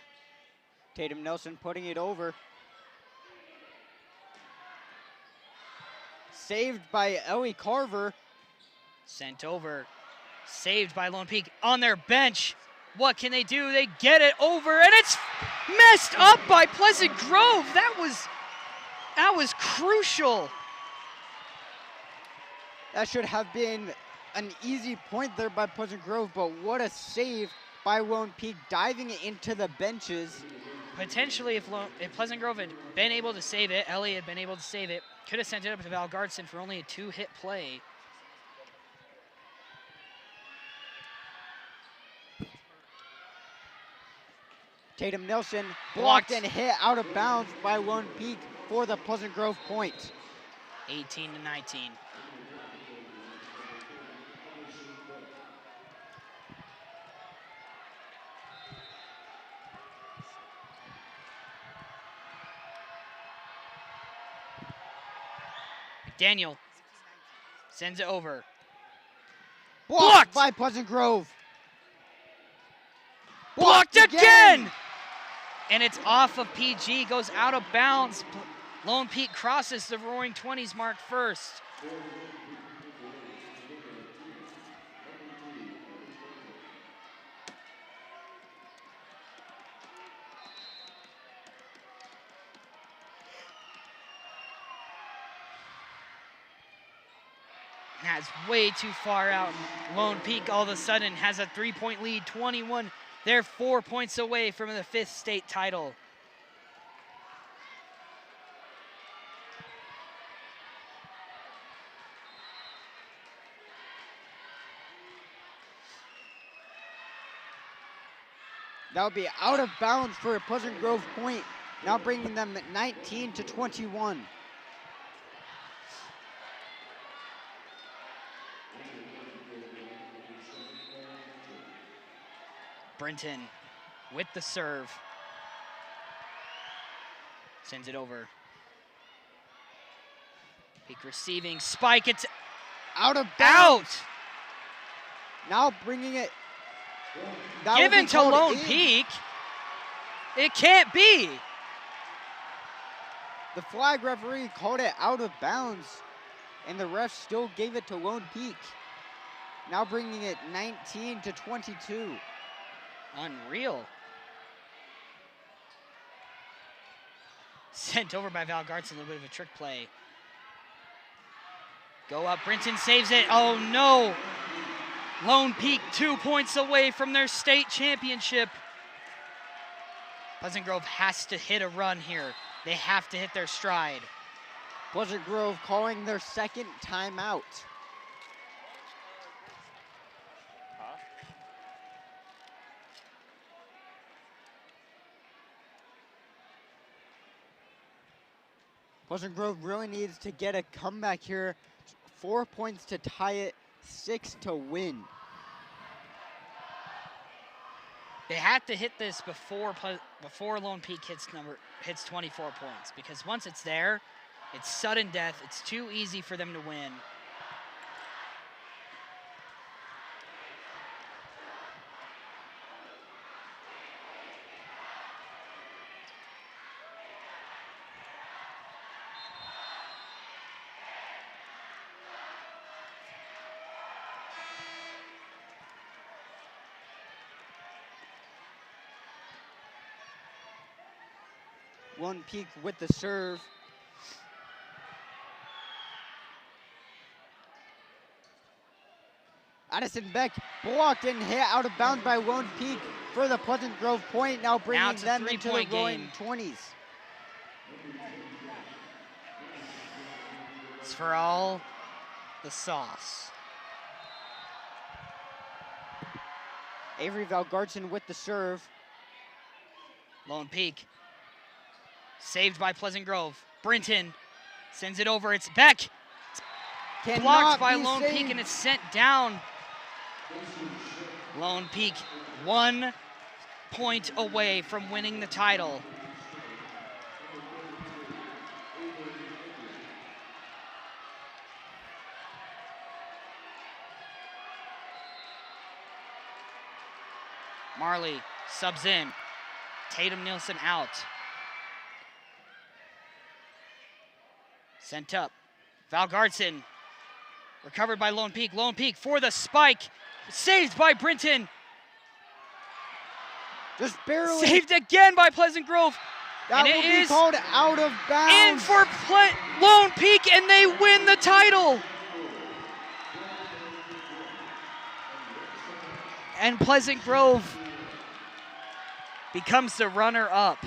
Tatum Nelson putting it over. Saved by Ellie Carver. Sent over. Saved by Lone Peak on their bench. What can they do? They get it over, and it's messed up by Pleasant Grove. That was crucial. That should have been an easy point there by Pleasant Grove, but what a save by Lone Peak, diving into the benches. Potentially, if Pleasant Grove had been able to save it, Ellie had been able to save it, could have sent it up to Valgarson for only a 2-hit play. Tatum Nelson blocked and hit out of bounds by Lone Peak for the Pleasant Grove point. 18-19. McDaniel sends it over. Blocked by Pleasant Grove. Blocked again! And it's off of PG, goes out of bounds. Lone Peak crosses the Roaring 20s mark first. That's way too far out. Lone Peak all of a sudden has a 3-point lead, 21. They're 4 points away from the 5th state title. That would be out of bounds for a Pleasant Grove point, now bringing them at 19-21. Brenton with the serve. Sends it over. Peak receiving, spike, it's out of bounds. Out! Now bringing it. Given to Lone Peak. It can't be. The flag referee called it out of bounds, and the ref still gave it to Lone Peak. Now bringing it 19-22. Unreal. Sent over by Valgarson, a little bit of a trick play. Go up, Brenton saves it. Oh no! Lone Peak 2 points away from their state championship. Pleasant Grove has to hit a run here. They have to hit their stride. Pleasant Grove calling their second timeout. Pleasant Grove really needs to get a comeback here. 4 points to tie it, 6 to win. They have to hit this before Lone Peak hits 24 points, because once it's there, it's sudden death. It's too easy for them to win. Lone Peak with the serve. Addison Beck blocked and hit out of bounds by Lone Peak for the Pleasant Grove point, now bringing them into the Roaring 20s. It's for all the sauce. Avery Valgarson with the serve. Lone Peak. Saved by Pleasant Grove. Brenton sends it over. It's Beck. It's blocked by Lone Peak, and it's sent down. Lone Peak 1 point away from winning the title. Marley subs in. Tatum Nielsen out. Sent up. Valgaardson recovered by Lone Peak. Lone Peak for the spike. Saved by Brinton. Just barely. Saved again by Pleasant Grove. That and will it be is called out of in bounds. for Lone Peak, and they win the title. And Pleasant Grove becomes the runner-up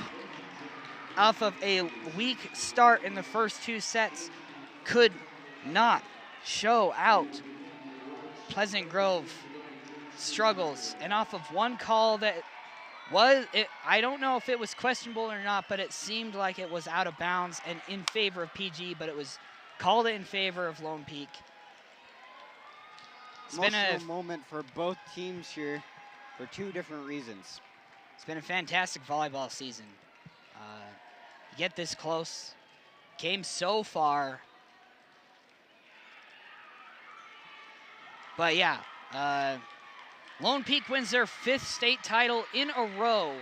off of a weak start in the first 2 sets. Could not show out. Pleasant Grove struggles, and off of one call that I don't know if it was questionable or not, but it seemed like it was out of bounds and in favor of PG, but it was called in favor of Lone Peak. It's been a moment for both teams here for 2 different reasons. It's been a fantastic volleyball season. You get this close, came so far. But yeah, Lone Peak wins their 5th state title in a row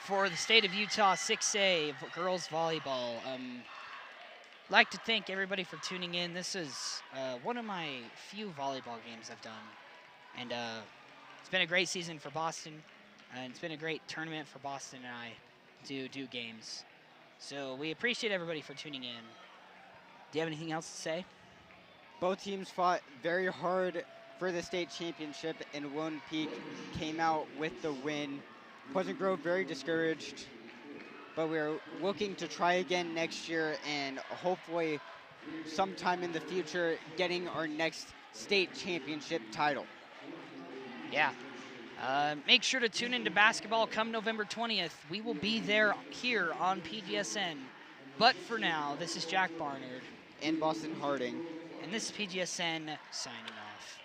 for the state of Utah 6A girls volleyball. I'd like to thank everybody for tuning in. This is one of my few volleyball games I've done. And it's been a great season for Boston. And it's been a great tournament for Boston and I to do games. So we appreciate everybody for tuning in. Do you have anything else to say? Both teams fought very hard for the state championship, and Lone Peak came out with the win. Pleasant Grove very discouraged, but we're looking to try again next year and hopefully sometime in the future getting our next state championship title. Yeah. Make sure to tune into basketball come November 20th. We will be there here on PGSN. But for now, this is Jack Barnard. And Boston Harding. And this is PGSN signing off.